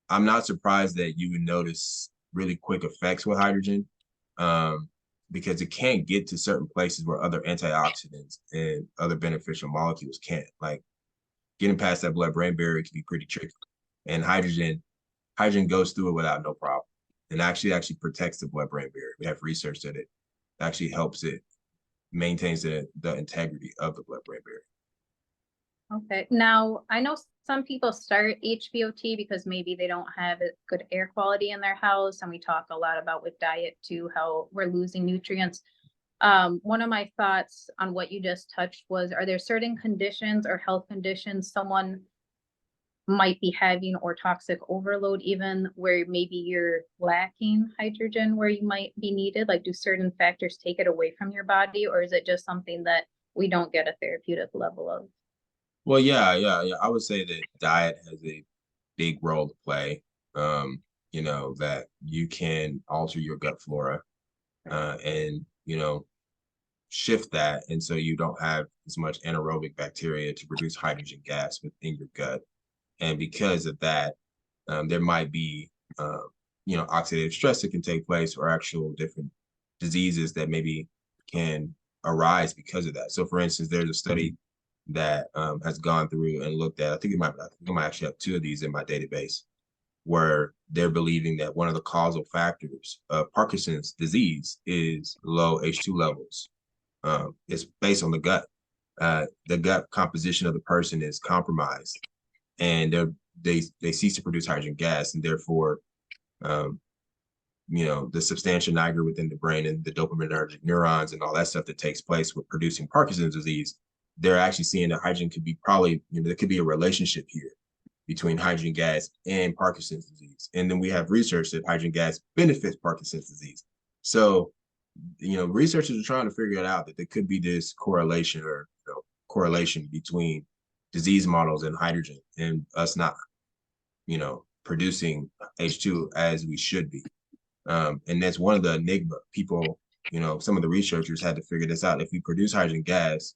I'm not surprised that you would notice really quick effects with hydrogen, because it can't get to certain places where other antioxidants and other beneficial molecules can't. Like getting past that blood-brain barrier can be pretty tricky. And hydrogen goes through it without no problem, and actually protects the blood-brain barrier. We have research that it actually helps it maintains the integrity of the blood-brain barrier. Okay, now I know some people start HBOT because maybe they don't have a good air quality in their house, and we talk a lot about with diet too, how we're losing nutrients. One of my thoughts on what you just touched was, are there certain conditions or health conditions someone might be having, or toxic overload even, where maybe you're lacking hydrogen where you might be needed? Like, do certain factors take it away from your body, or is it just something that we don't get a therapeutic level of? Well, yeah. I would say that diet has a big role to play. That you can alter your gut flora, and shift that, and so you don't have as much anaerobic bacteria to produce hydrogen gas within your gut. And because of that, there might be oxidative stress that can take place, or actual different diseases that maybe can arise because of that. So, for instance, there's a study that has gone through and looked at. I think I might actually have two of these in my database, where they're believing that one of the causal factors of Parkinson's disease is low H2 levels. It's based on the gut. The gut composition of the person is compromised, and they cease to produce hydrogen gas, and therefore, the substantia nigra within the brain and the dopaminergic neurons and all that stuff that takes place with producing Parkinson's disease, they're actually seeing that hydrogen could be there could be a relationship here between hydrogen gas and Parkinson's disease. And then we have research that hydrogen gas benefits Parkinson's disease. So, researchers are trying to figure it out, that there could be this correlation between disease models and hydrogen, and us not, producing H2 as we should be. And that's one of the enigma. People, some of the researchers had to figure this out. If we produce hydrogen gas,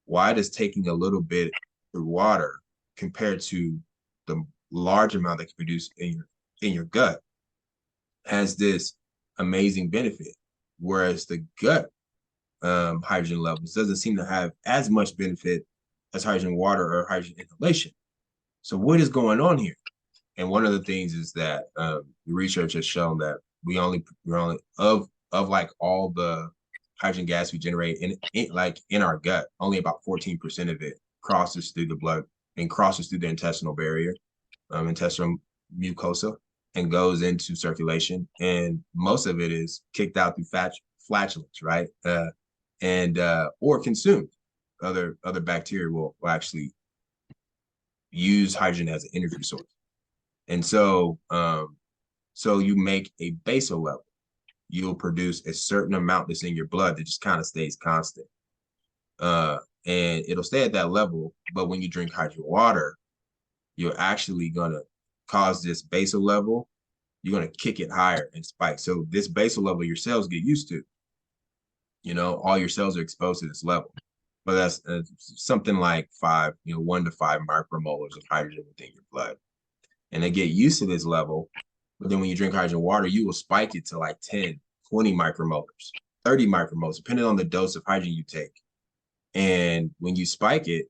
why does taking a little bit through water compared to the large amount that can produce in your gut has this amazing benefit, whereas the gut hydrogen levels doesn't seem to have as much benefit as hydrogen water or hydrogen inhalation? So what is going on here? And one of the things is that the research has shown that we're only of like all the hydrogen gas we generate in our gut, only about 14% of it crosses through the blood and crosses through the intestinal barrier, intestinal mucosa, and goes into circulation. And most of it is kicked out through flatulence, right? Or consumed. Other bacteria will actually use hydrogen as an energy source. And so, so you make a basal level. You'll produce a certain amount that's in your blood that just kind of stays constant. And it'll stay at that level. But when you drink hydrogen water, you're actually going to cause this basal level. You're going to kick it higher and spike. So this basal level, your cells get used to. You know, all your cells are exposed to this level. But that's something like 1 to 5 micromolars of hydrogen within your blood. And they get used to this level. But then when you drink hydrogen water, you will spike it to like 10, 20 micromolars, 30 micromolars, depending on the dose of hydrogen you take. And when you spike it,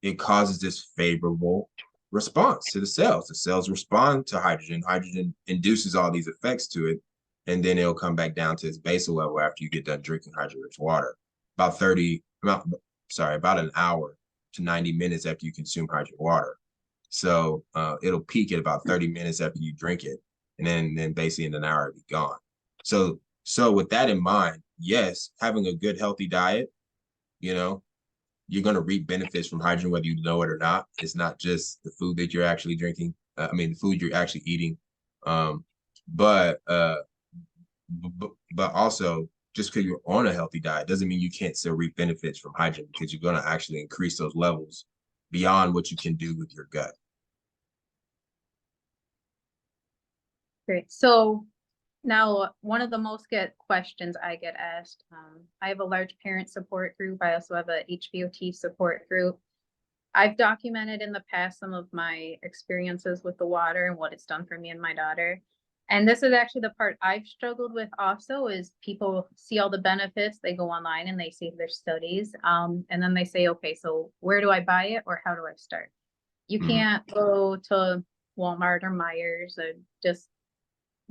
it causes this favorable response to the cells. The cells respond to hydrogen. Hydrogen induces all these effects to it. And then it'll come back down to its basal level after you get done drinking hydrogen-rich water. About an hour to 90 minutes after you consume hydrogen water. So it'll peak at about 30 minutes after you drink it. And then basically in an hour, it'll be gone. So with that in mind, yes, having a good, healthy diet, you know, you're going to reap benefits from hydrogen, whether you know it or not. It's not just the food that you're actually drinking. The food you're actually eating. But also, just because you're on a healthy diet doesn't mean you can't still reap benefits from hydrogen, because you're going to actually increase those levels beyond what you can do with your gut. Great. So now one of the most questions I get asked, I have a large parent support group. I also have a HBOT support group. I've documented in the past some of my experiences with the water and what it's done for me and my daughter. And this is actually the part I've struggled with also, is people see all the benefits, they go online and they see their studies, and then they say, okay, so where do I buy it or how do I start? You can't go to Walmart or Myers or just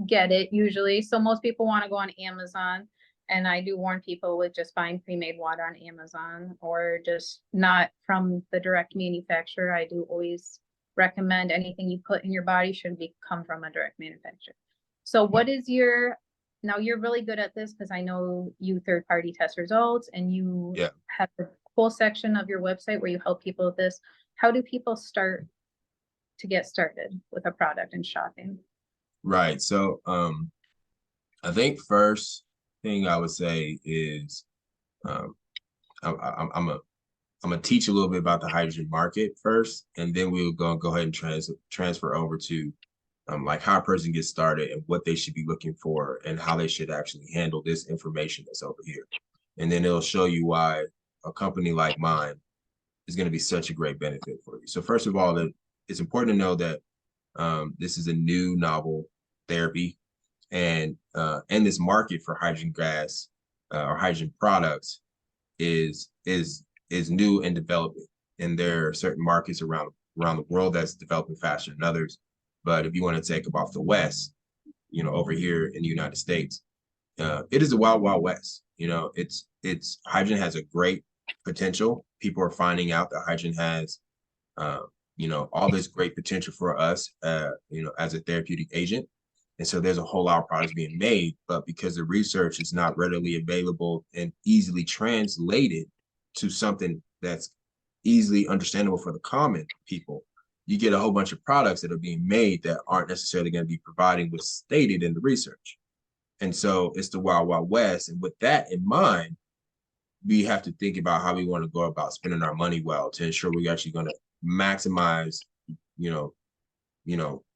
get it usually. So most people want to go on Amazon. And I do warn people with just buying pre-made water on Amazon or just not from the direct manufacturer. I do always recommend anything you put in your body should come from a direct manufacturer. So what is now you're really good at this because I know you third-party test results and you have a whole section of your website where you help people with this. How do people start to get started with a product and shopping? Right. So I think first thing I would say is I'm gonna teach a little bit about the hydrogen market first, and then we'll go ahead and transfer over to like how a person gets started and what they should be looking for and how they should actually handle this information that's over here. And then it'll show you why a company like mine is going to be such a great benefit for you. So first of all, it's important to know that this is a new novel therapy, and this market for hydrogen gas or hydrogen products is new and developing. And there are certain markets around the world that's developing faster than others. But if you want to take about the West, over here in the United States, it is a wild, wild West. It's hydrogen has a great potential. People are finding out that hydrogen has, all this great potential for us, as a therapeutic agent. And so there's a whole lot of products being made, but because the research is not readily available and easily translated to something that's easily understandable for the common people, you get a whole bunch of products that are being made that aren't necessarily going to be providing what's stated in the research. And so it's the wild, wild West. And with that in mind, we have to think about how we want to go about spending our money well to ensure we're actually going to maximize,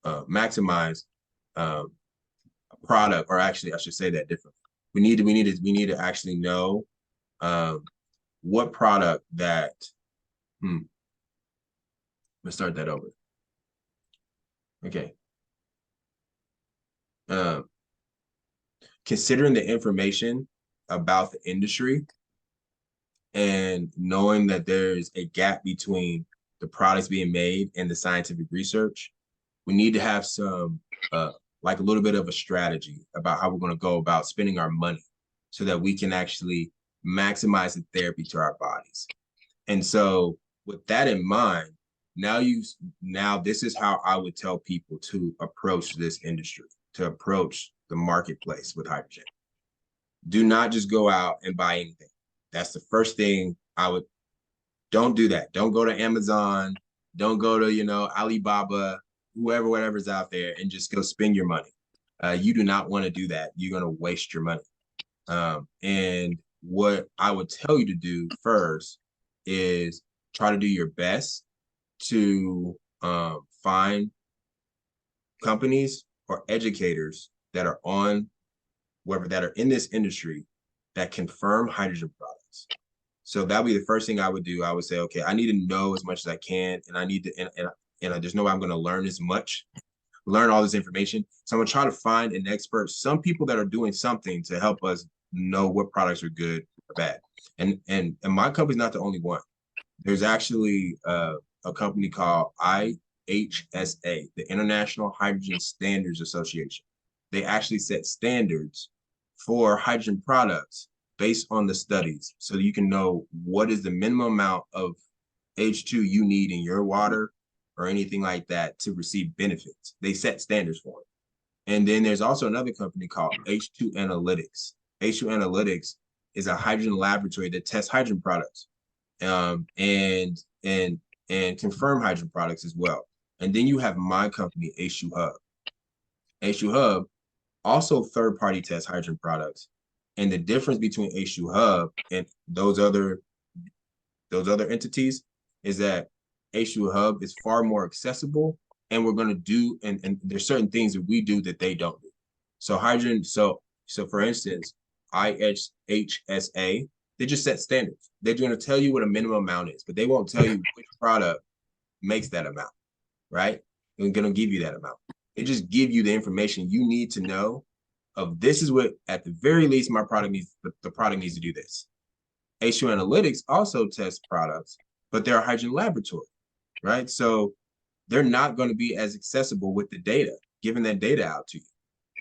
maximize a product, or actually, I should say that differently. We need to actually know what product that. Let's start that over. Okay. Considering the information about the industry and knowing that there's a gap between the products being made and the scientific research, we need to have some like a little bit of a strategy about how we're going to go about spending our money so that we can actually maximize the therapy to our bodies. And so with that in mind, now this is how I would tell people to approach this industry, to approach the marketplace with hydrogen. Do not just go out and buy anything. That's the first thing don't do that. Don't go to Amazon. Don't go to, Alibaba, whatever's out there, and just go spend your money. You do not want to do that. You're going to waste your money. And what I would tell you to do first is try to do your best to find companies or educators that are in this industry that confirm hydrogen products. So that would be the first thing I would do. I would say, okay, I need to know as much as I can, and I need to, and there's no way I'm going to learn all this information. So I'm going to try to find an expert, some people that are doing something to help us know what products are good or bad. And my company's not the only one. There's actually a company called IHSA, the International Hydrogen Standards Association. They actually set standards for hydrogen products based on the studies, so you can know what is the minimum amount of H2 you need in your water or anything like that to receive benefits. They set standards for it. And then there's also another company called H2 Analytics. H2 Analytics is a hydrogen laboratory that tests hydrogen products and confirm hydrogen products as well. And then you have my company, H2 Hub. H2 Hub also third-party tests hydrogen products. And the difference between H2 Hub and those other entities is that H2 Hub is far more accessible, and we're going to do, and there's certain things that we do that they don't do. So hydrogen, so for instance, IHSA, they just set standards. They're going to tell you what a minimum amount is, but they won't tell you which product makes that amount, right? They're going to give you that amount. They just give you the information you need to know of this is what, at the very least, my product needs, the product needs to do this. H2 Analytics also tests products, but they're a hydrogen laboratory, right? So they're not going to be as accessible with the data, giving that data out to you,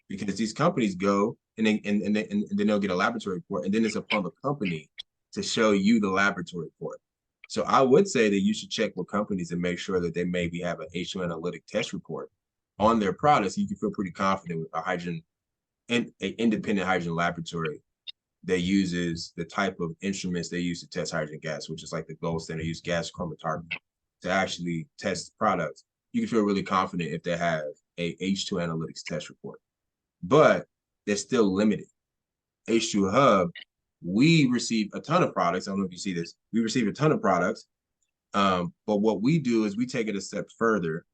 because these companies go and then they'll get a laboratory report, and then it's upon the company to show you the laboratory report. So I would say that you should check with companies and make sure that they maybe have an H2 Analytic test report on their products. You can feel pretty confident with a hydrogen and an independent hydrogen laboratory that uses the type of instruments they use to test hydrogen gas, which is like the gold standard. They use gas chromatography to actually test products. You can feel really confident if they have a H2 Analytics test report, but they're still limited. H2 Hub, we receive a ton of products. I don't know if you see this. We receive a ton of products, but what we do is we take it a step further.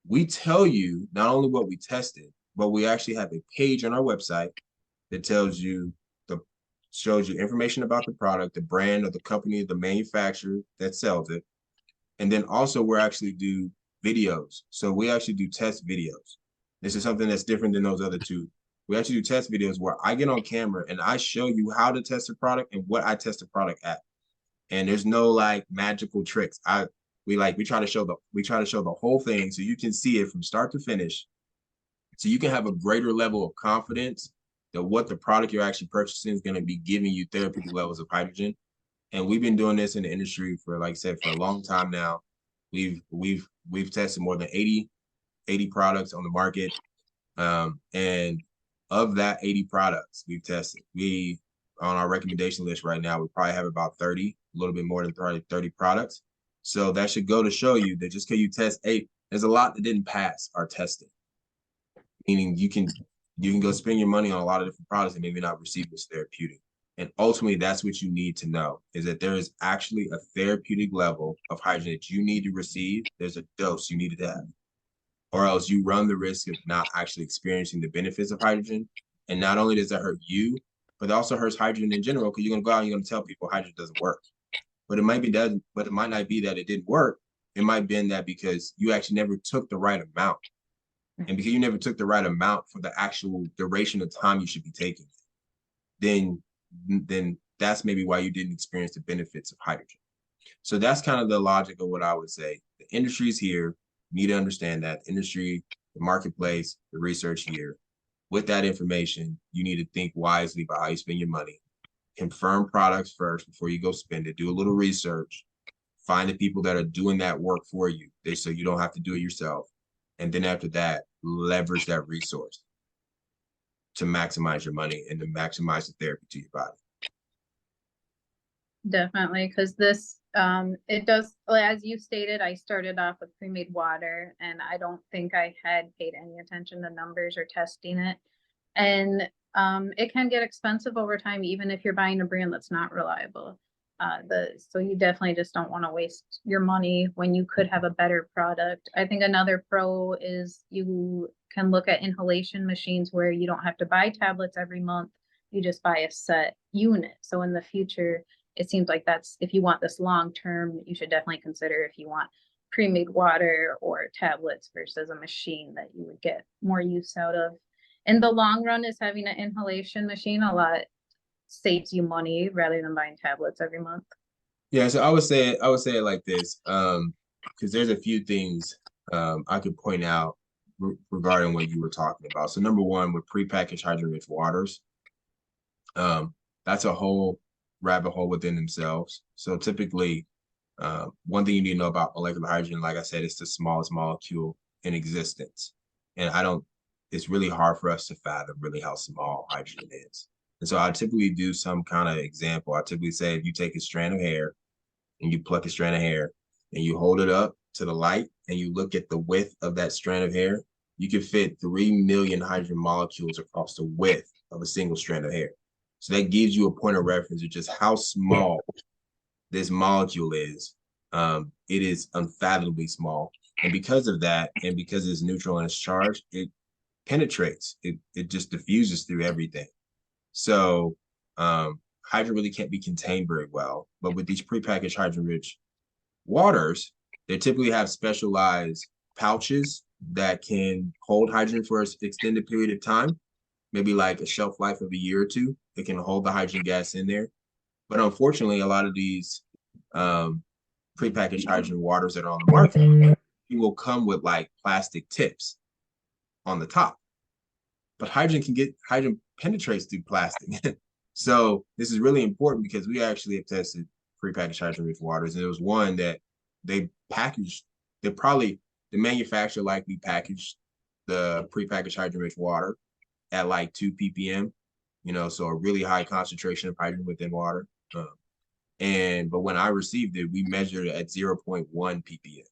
We tell you not only what we tested, but we actually have a page on our website that tells you shows you information about the product, the brand of the company, the manufacturer that sells it. And then also we actually do videos. So we actually do test videos. This is something that's different than those other two. We actually do test videos where I get on camera and I show you how to test a product and what I test the product at. And there's no like magical tricks. We try to show the whole thing so you can see it from start to finish. So you can have a greater level of confidence that what the product you're actually purchasing is going to be giving you therapeutic levels of hydrogen. And we've been doing this in the industry for, like I said, for a long time now. We've tested more than 80 products on the market. And of that 80 products we've tested, we on our recommendation list right now, we probably have about 30, a little bit more than 30 products. So that should go to show you that just because you test 8, there's a lot that didn't pass our testing. Meaning you can go spend your money on a lot of different products and maybe not receive this therapeutic. And ultimately, that's what you need to know, is that there is actually a therapeutic level of hydrogen that you need to receive. There's a dose you need to have, or else you run the risk of not actually experiencing the benefits of hydrogen. And not only does that hurt you, but it also hurts hydrogen in general, because you're going to go out and you're going to tell people hydrogen doesn't work. But it might not be that it didn't work. It might have been that because you actually never took the right amount. And because you never took the right amount for the actual duration of time you should be taking, then that's maybe why you didn't experience the benefits of hydrogen. So that's kind of the logic of what I would say. The industry's here. You need to understand that the industry, the marketplace, the research here. With that information, you need to think wisely about how you spend your money. Confirm products first before you go spend it. Do a little research. Find the people that are doing that work for you, so you don't have to do it yourself. And then after that, leverage that resource to maximize your money and to maximize the therapy to your body. Definitely, because this, it does, as you stated, I started off with pre-made water, and I don't think I had paid any attention to numbers or testing it. And it can get expensive over time, even if you're buying a brand that's not reliable. So you definitely just don't want to waste your money when you could have a better product. I think another pro is you can look at inhalation machines where you don't have to buy tablets every month. You just buy a set unit. So in the future, it seems like that's, if you want this long term, you should definitely consider if you want pre-made water or tablets versus a machine that you would get more use out of. In the long run, is having an inhalation machine a lot saves you money rather than buying tablets every month. Yeah, so I would say it like this, because there's a few things I could point out regarding what you were talking about. So number one, with prepackaged hydrogen-rich waters, that's a whole rabbit hole within themselves. So typically, one thing you need to know about molecular hydrogen, like I said, it's the smallest molecule in existence, and it's really hard for us to fathom really how small hydrogen is. And so I typically do some kind of example. I typically say, if you take a strand of hair and you pluck a strand of hair and you hold it up to the light and you look at the width of that strand of hair, you can fit 3 million hydrogen molecules across the width of a single strand of hair. So that gives you a point of reference of just how small this molecule is. It is unfathomably small. And because of that, and because it's neutral in its charge, it penetrates. It just diffuses through everything. So hydrogen really can't be contained very well. But with these prepackaged hydrogen-rich waters, they typically have specialized pouches that can hold hydrogen for an extended period of time, maybe like a shelf life of a year or two. It can hold the hydrogen gas in there. But unfortunately, a lot of these prepackaged hydrogen waters that are on the market, it will come with like plastic tips on the top. But hydrogen penetrates through plastic. So this is really important because we actually have tested prepackaged hydrogen-rich waters, and there was one that they packaged. The manufacturer likely packaged the prepackaged hydrogen-rich water at like 2 ppm, so a really high concentration of hydrogen within water. But when I received it, we measured it at 0.1 ppm.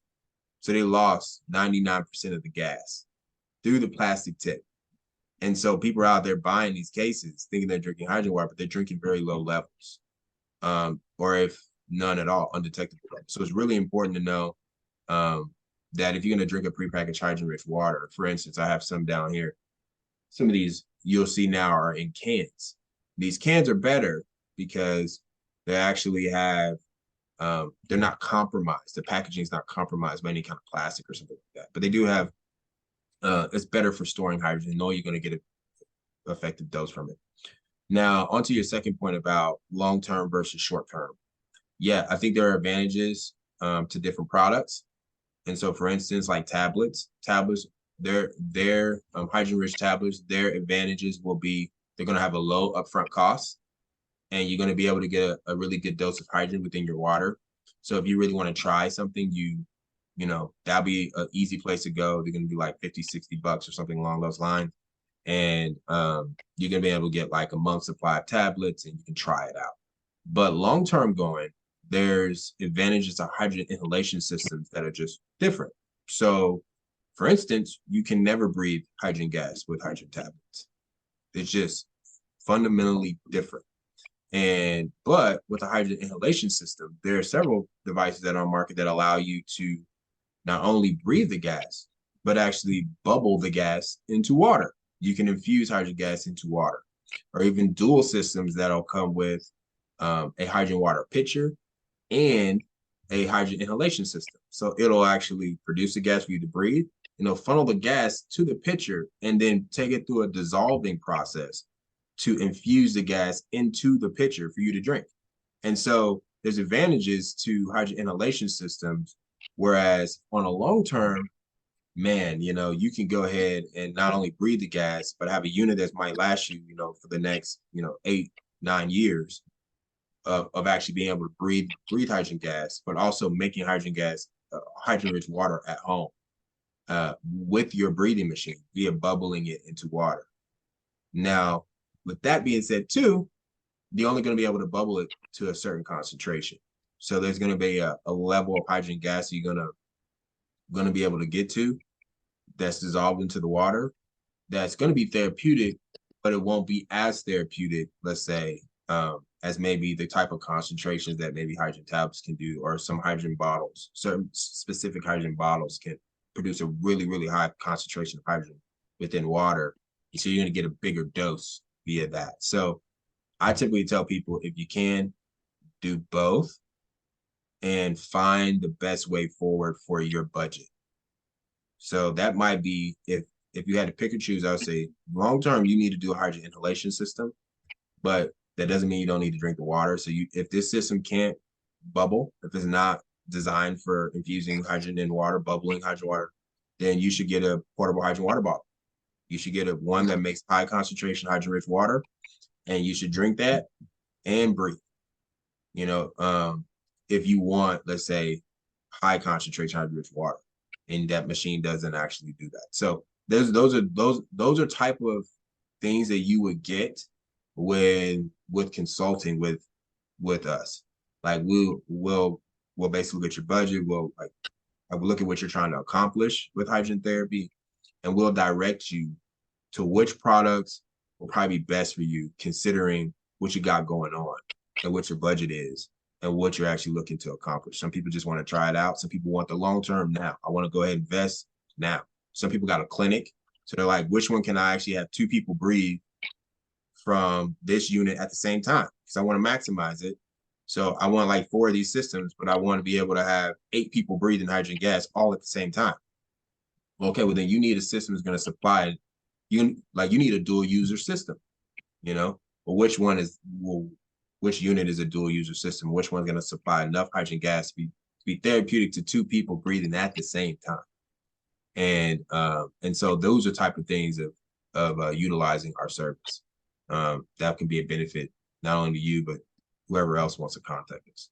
So they lost 99% of the gas through the plastic tip. And so people are out there buying these cases thinking they're drinking hydrogen water, but they're drinking very low levels, or if none at all, undetectable levels. So it's really important to know that if you're going to drink a prepackaged hydrogen-rich water, for instance, I have some down here. Some of these you'll see now are in cans. These cans are better because they actually have, they're not compromised. The packaging is not compromised by any kind of plastic or something like that. But they do have, it's better for storing hydrogen. Know you're going to get an effective dose from it. Now, onto your second point about long-term versus short-term. Yeah, I think there are advantages to different products. And so, for instance, like tablets, their hydrogen-rich tablets, their advantages will be they're going to have a low upfront cost, and you're going to be able to get a really good dose of hydrogen within your water. So if you really want to try something, that'll be an easy place to go. They're going to be like $50-$60 or something along those lines. And you're going to be able to get like a month's supply of tablets, and you can try it out. But long-term going, there's advantages to hydrogen inhalation systems that are just different. So, for instance, you can never breathe hydrogen gas with hydrogen tablets. It's just fundamentally different. But with a hydrogen inhalation system, there are several devices that are on market that allow you to not only breathe the gas, but actually bubble the gas into water. You can infuse hydrogen gas into water, or even dual systems that'll come with a hydrogen water pitcher and a hydrogen inhalation system. So it'll actually produce the gas for you to breathe, and it'll funnel the gas to the pitcher and then take it through a dissolving process to infuse the gas into the pitcher for you to drink. And so there's advantages to hydrogen inhalation systems, whereas on a long term, man, you can go ahead and not only breathe the gas, but have a unit that might last you, for the next, 8, 9 years of actually being able to breathe hydrogen gas, but also making hydrogen gas, hydrogen-rich water at home with your breathing machine via bubbling it into water. Now, with that being said, too, you're only going to be able to bubble it to a certain concentration. So there's going to be a level of hydrogen gas you're going to be able to get to that's dissolved into the water that's going to be therapeutic, but it won't be as therapeutic, let's say, as maybe the type of concentrations that maybe hydrogen tablets can do, or some hydrogen bottles. Certain specific hydrogen bottles can produce a really, really high concentration of hydrogen within water. And so you're going to get a bigger dose via that. So I typically tell people, if you can, do both and find the best way forward for your budget. So that might be, if you had to pick and choose, I would say long term, you need to do a hydrogen inhalation system, but that doesn't mean you don't need to drink the water. So if this system can't bubble, if it's not designed for infusing hydrogen in water, bubbling hydrogen water, then you should get a portable hydrogen water bottle. You should get one that makes high concentration hydrogen-rich water, and you should drink that and breathe. If you want, let's say, high concentration hydrogen-rich water, and that machine doesn't actually do that. So those are type of things that you would get with consulting with us. Like we'll basically get your budget. We'll look at what you're trying to accomplish with hydrogen therapy, and we'll direct you to which products will probably be best for you, considering what you got going on and what your budget is and what you're actually looking to accomplish. Some people just want to try it out. Some people want the long term now. I want to go ahead and invest now. Some people got a clinic, so they're like, which one can I actually have 2 people breathe from this unit at the same time? Because I want to maximize it. So I want like 4 of these systems, but I want to be able to have 8 people breathing hydrogen gas all at the same time. Okay, well then you need a system that's going to supply it. You need a dual user system, But which unit is a dual user system? Which one's going to supply enough hydrogen gas to be therapeutic to 2 people breathing at the same time? And so those are type of things of utilizing our service. That can be a benefit not only to you, but whoever else wants to contact us.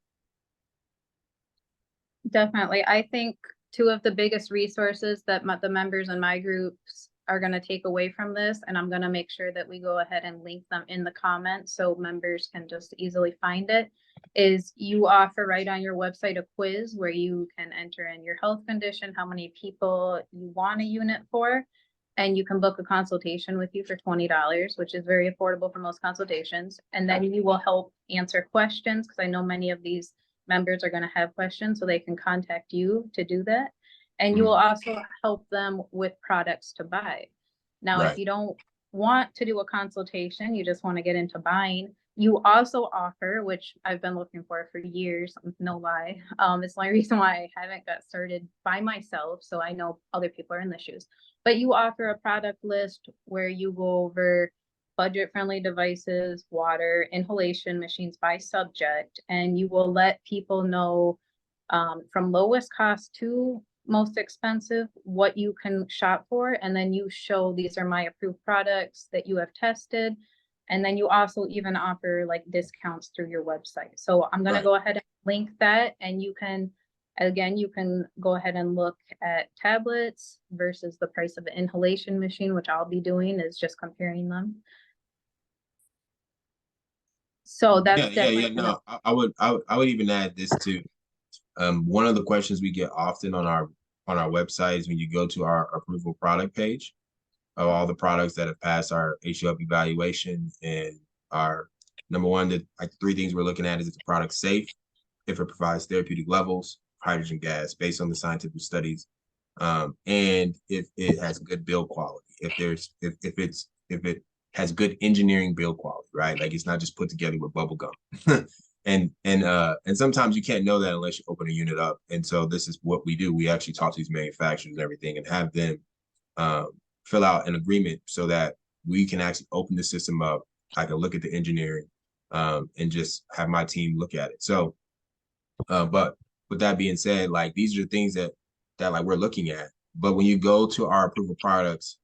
Definitely. I think 2 of the biggest resources that the members in my groups are going to take away from this, and I'm going to make sure that we go ahead and link them in the comments so members can just easily find it, is you offer right on your website a quiz where you can enter in your health condition, how many people you want a unit for, and you can book a consultation with you for $20, which is very affordable for most consultations. And then you will help answer questions, because I know many of these members are going to have questions, so they can contact you to do that. And you will also help them with products to buy. Now, if you don't want to do a consultation, you just want to get into buying, you also offer, which I've been looking for years, no lie. It's the only reason why I haven't got started by myself. So I know other people are in the shoes, but you offer a product list where you go over budget-friendly devices, water, inhalation machines by subject, and you will let people know from lowest cost to most expensive what you can shop for, and then you show these are my approved products that you have tested, and then you also even offer like discounts through your website. So I'm going to go ahead and link that, and you can go ahead and look at tablets versus the price of the inhalation machine, which I'll be doing is just comparing them. So that's No, I would even add this too. One of the questions we get often on our website is when you go to our approval product page of all the products that have passed our HUF evaluation, and our number one, the 3 things we're looking at is if the product's safe, if it provides therapeutic levels of hydrogen gas based on the scientific studies, and if it has good build quality, if it has good engineering build quality, right? Like it's not just put together with bubble gum. And sometimes you can't know that unless you open a unit up. And so this is what we do. We actually talk to these manufacturers and everything and have them fill out an agreement so that we can actually open the system up. I can look at the engineering and just have my team look at it. So, but with that being said, like these are the things that like we're looking at. But when you go to our approval products,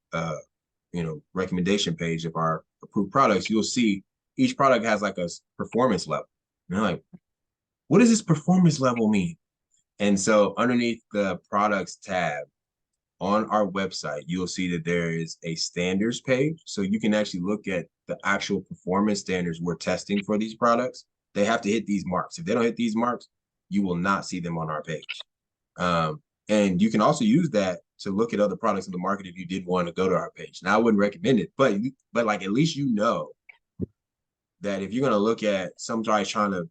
recommendation page of our approved products, you'll see each product has like a performance level. And you're like, what does this performance level mean? And so underneath the products tab on our website, you'll see that there is a standards page. So you can actually look at the actual performance standards we're testing for these products. They have to hit these marks. If they don't hit these marks, you will not see them on our page. And you can also use that to look at other products in the market if you did want to go to our page. Now, I wouldn't recommend it, but like at least you know that if you're going to look at somebody trying to,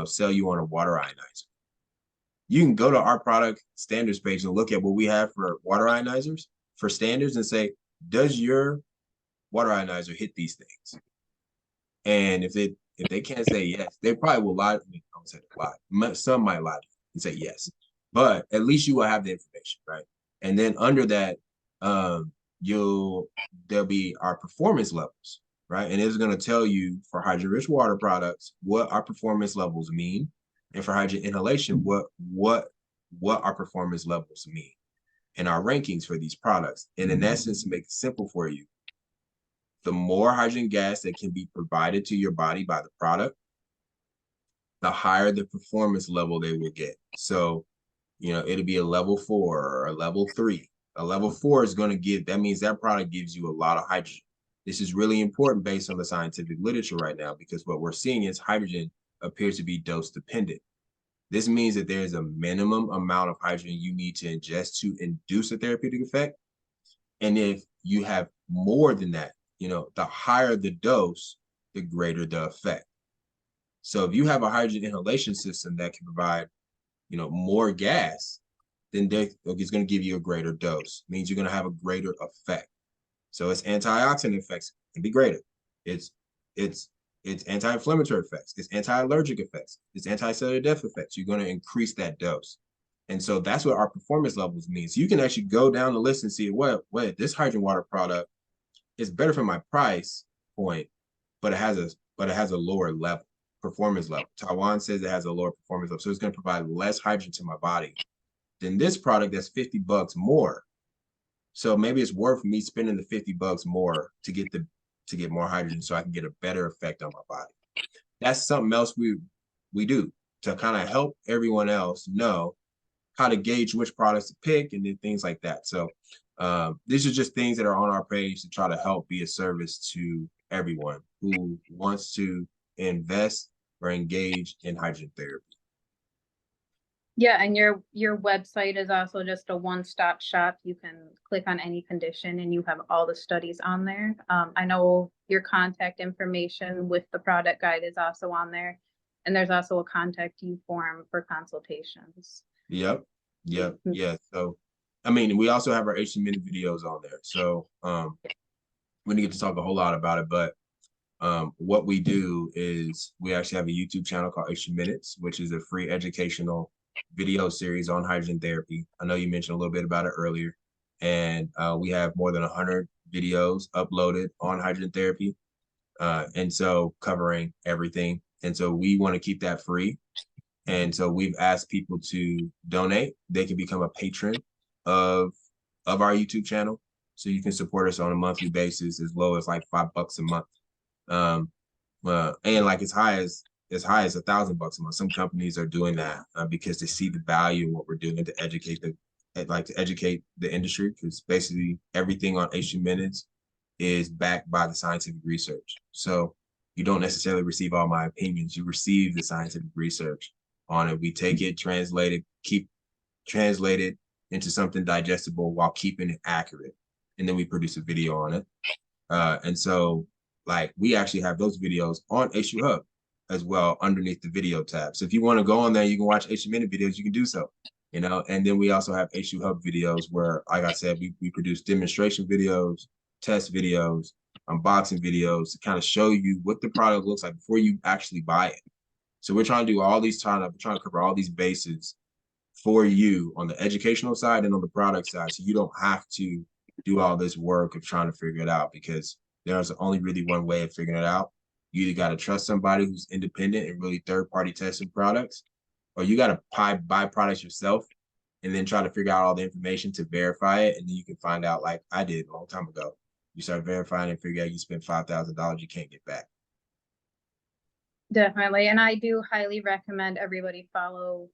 sell you on a water ionizer, you can go to our product standards page and look at what we have for water ionizers for standards and say, does your water ionizer hit these things? And if they can't say yes, they probably will lie. I don't say lie. Some might lie and say yes, but at least you will have the information, right? And then under that, there'll be our performance levels, right? And it's going to tell you for hydrogen-rich water products what our performance levels mean, and for hydrogen inhalation, what our performance levels mean, and our rankings for these products. And in essence, to make it simple for you, the more hydrogen gas that can be provided to your body by the product, the higher the performance level they will get. So, it'll be a level 4 or a level 3. A level 4 is going to give, that means that product gives you a lot of hydrogen. This is really important based on the scientific literature right now, because what we're seeing is hydrogen appears to be dose dependent. This means that there's a minimum amount of hydrogen you need to ingest to induce a therapeutic effect. And if you have more than that, the higher the dose, the greater the effect. So if you have a hydrogen inhalation system that can provide, more gas, then it's going to give you a greater dose. It means you're going to have a greater effect. So its antioxidant effects can be greater. It's anti-inflammatory effects. It's anti-allergic effects. It's anti-cellular death effects. You're going to increase that dose. And so that's what our performance levels mean. So you can actually go down the list and see, wait, this hydrogen water product is better for my price point, but it has a lower level, performance level. Tywon says it has a lower performance level. So it's going to provide less hydrogen to my body than this product that's $50 more. So maybe it's worth me spending the $50 more to get more hydrogen so I can get a better effect on my body. That's something else we do to kind of help everyone else know how to gauge which products to pick and then things like that. So these are just things that are on our page to try to help be a service to everyone who wants to invest or engage in hydrogen therapy. Yeah, and your website is also just a one-stop shop. You can click on any condition and you have all the studies on there. I know your contact information with the product guide is also on there. And there's also a contact you form for consultations. Yep. Yeah. So, we also have our 8 minute videos on there. So we didn't get to talk a whole lot about it, but what we do is we actually have a YouTube channel called 8 Minutes, which is a free educational video series on hydrogen therapy. I know you mentioned a little bit about it earlier, and we have more than 100 videos uploaded on hydrogen therapy, and so covering everything. And so we want to keep that free. And so we've asked people to donate. They can become a patron of our YouTube channel. So you can support us on a monthly basis as low as like $5 a month. And like as high as $1,000 a month. Some companies are doing that because they see the value in what we're doing to educate the industry, because basically everything on 8 Minutes is backed by the scientific research. So you don't necessarily receive all my opinions. You receive the scientific research on it. We take it, translate it into something digestible while keeping it accurate. And then we produce a video on it. And so we actually have those videos on HU Hub as well underneath the video tab. So if you want to go on there, you can watch 8 Minute videos, you can do so, and then we also have HU Hub videos where, like I said, we produce demonstration videos, test videos, unboxing videos to kind of show you what the product looks like before you actually buy it. So we're trying to do all these we're trying to cover all these bases for you on the educational side and on the product side. So you don't have to do all this work of trying to figure it out, because there's only really one way of figuring it out. You either got to trust somebody who's independent and really third-party testing products, or you got to buy products yourself and then try to figure out all the information to verify it. And then you can find out, like I did a long time ago. You start verifying and figure out you spent $5,000 you can't get back. Definitely. And I do highly recommend everybody follow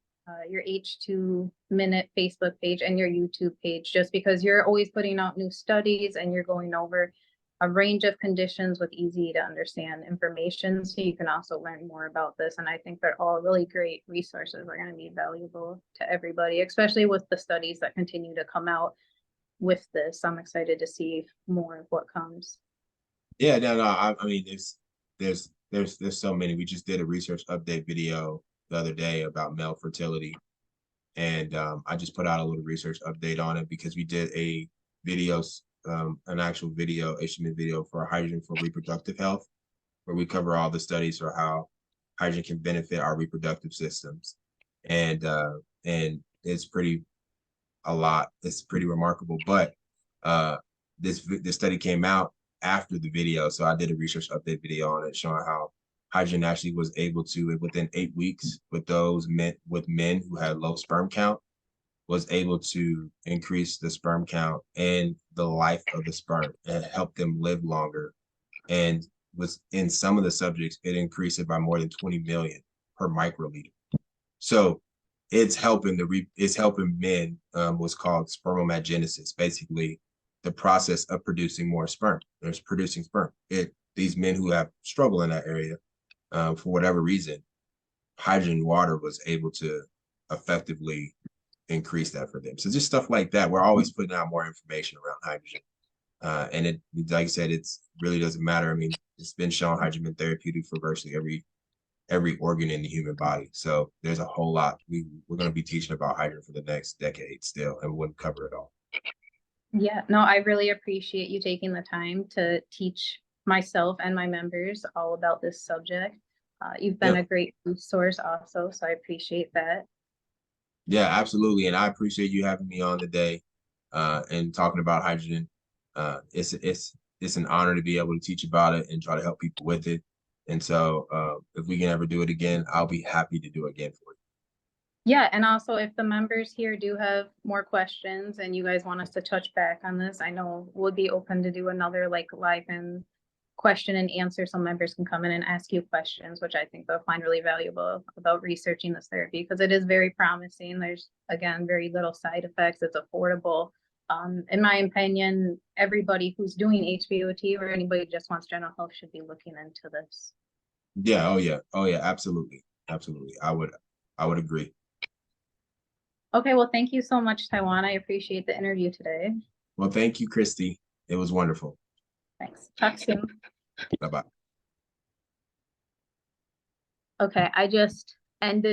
your H2 Minute Facebook page and your YouTube page, just because you're always putting out new studies and you're going over a range of conditions with easy to understand information. So you can also learn more about this. And I think they're all really great resources. They're going to be valuable to everybody, especially with the studies that continue to come out with this. I'm excited to see more of what comes. Yeah, no. I mean, there's so many. We just did a research update video the other day about male fertility, and I just put out a little research update on it because we did a video, an actual video, HTML video for hydrogen for reproductive health, where we cover all the studies for how hydrogen can benefit our reproductive systems, and it's pretty a lot. It's pretty remarkable. But this study came out after the video, so I did a research update video on it showing how hydrogen actually was able to, within 8 weeks, with men who had low sperm count, was able to increase the sperm count and the life of the sperm and help them live longer. And was in some of the subjects, it increased it by more than 20 million per microliter. So it's helping men, what's called spermatogenesis, basically the process of producing more sperm. There's producing sperm. These men who have struggled in that area, for whatever reason, hydrogen water was able to effectively increase that for them. So just stuff like that. We're always putting out more information around hydrogen. And it, like I said, it's really doesn't matter. I mean, it's been shown hydrogen been therapeutic for virtually every organ in the human body. So there's a whole lot. We're going to be teaching about hydrogen for the next decade still, and we wouldn't cover it all. Yeah, no, I really appreciate you taking the time to teach myself and my members all about this subject. You've been a great resource also, so I appreciate that. Yeah, absolutely. And I appreciate you having me on today and talking about hydrogen. It's an honor to be able to teach about it and try to help people with it. And so if we can ever do it again, I'll be happy to do it again for you. Yeah, and also if the members here do have more questions and you guys want us to touch back on this, I know we'll be open to do another like live and question and answer. Some members can come in and ask you questions, which I think they'll find really valuable about researching this therapy, because it is very promising. There's, again, very little side effects. It's affordable. In my opinion, everybody who's doing HBOT or anybody who just wants general health should be looking into this. Yeah. Oh yeah. Absolutely. Absolutely. I would agree. Okay. Well, thank you so much, Tywon. I appreciate the interview today. Well, thank you, Christy. It was wonderful. Thanks. Talk soon. Bye-bye. Okay. I just ended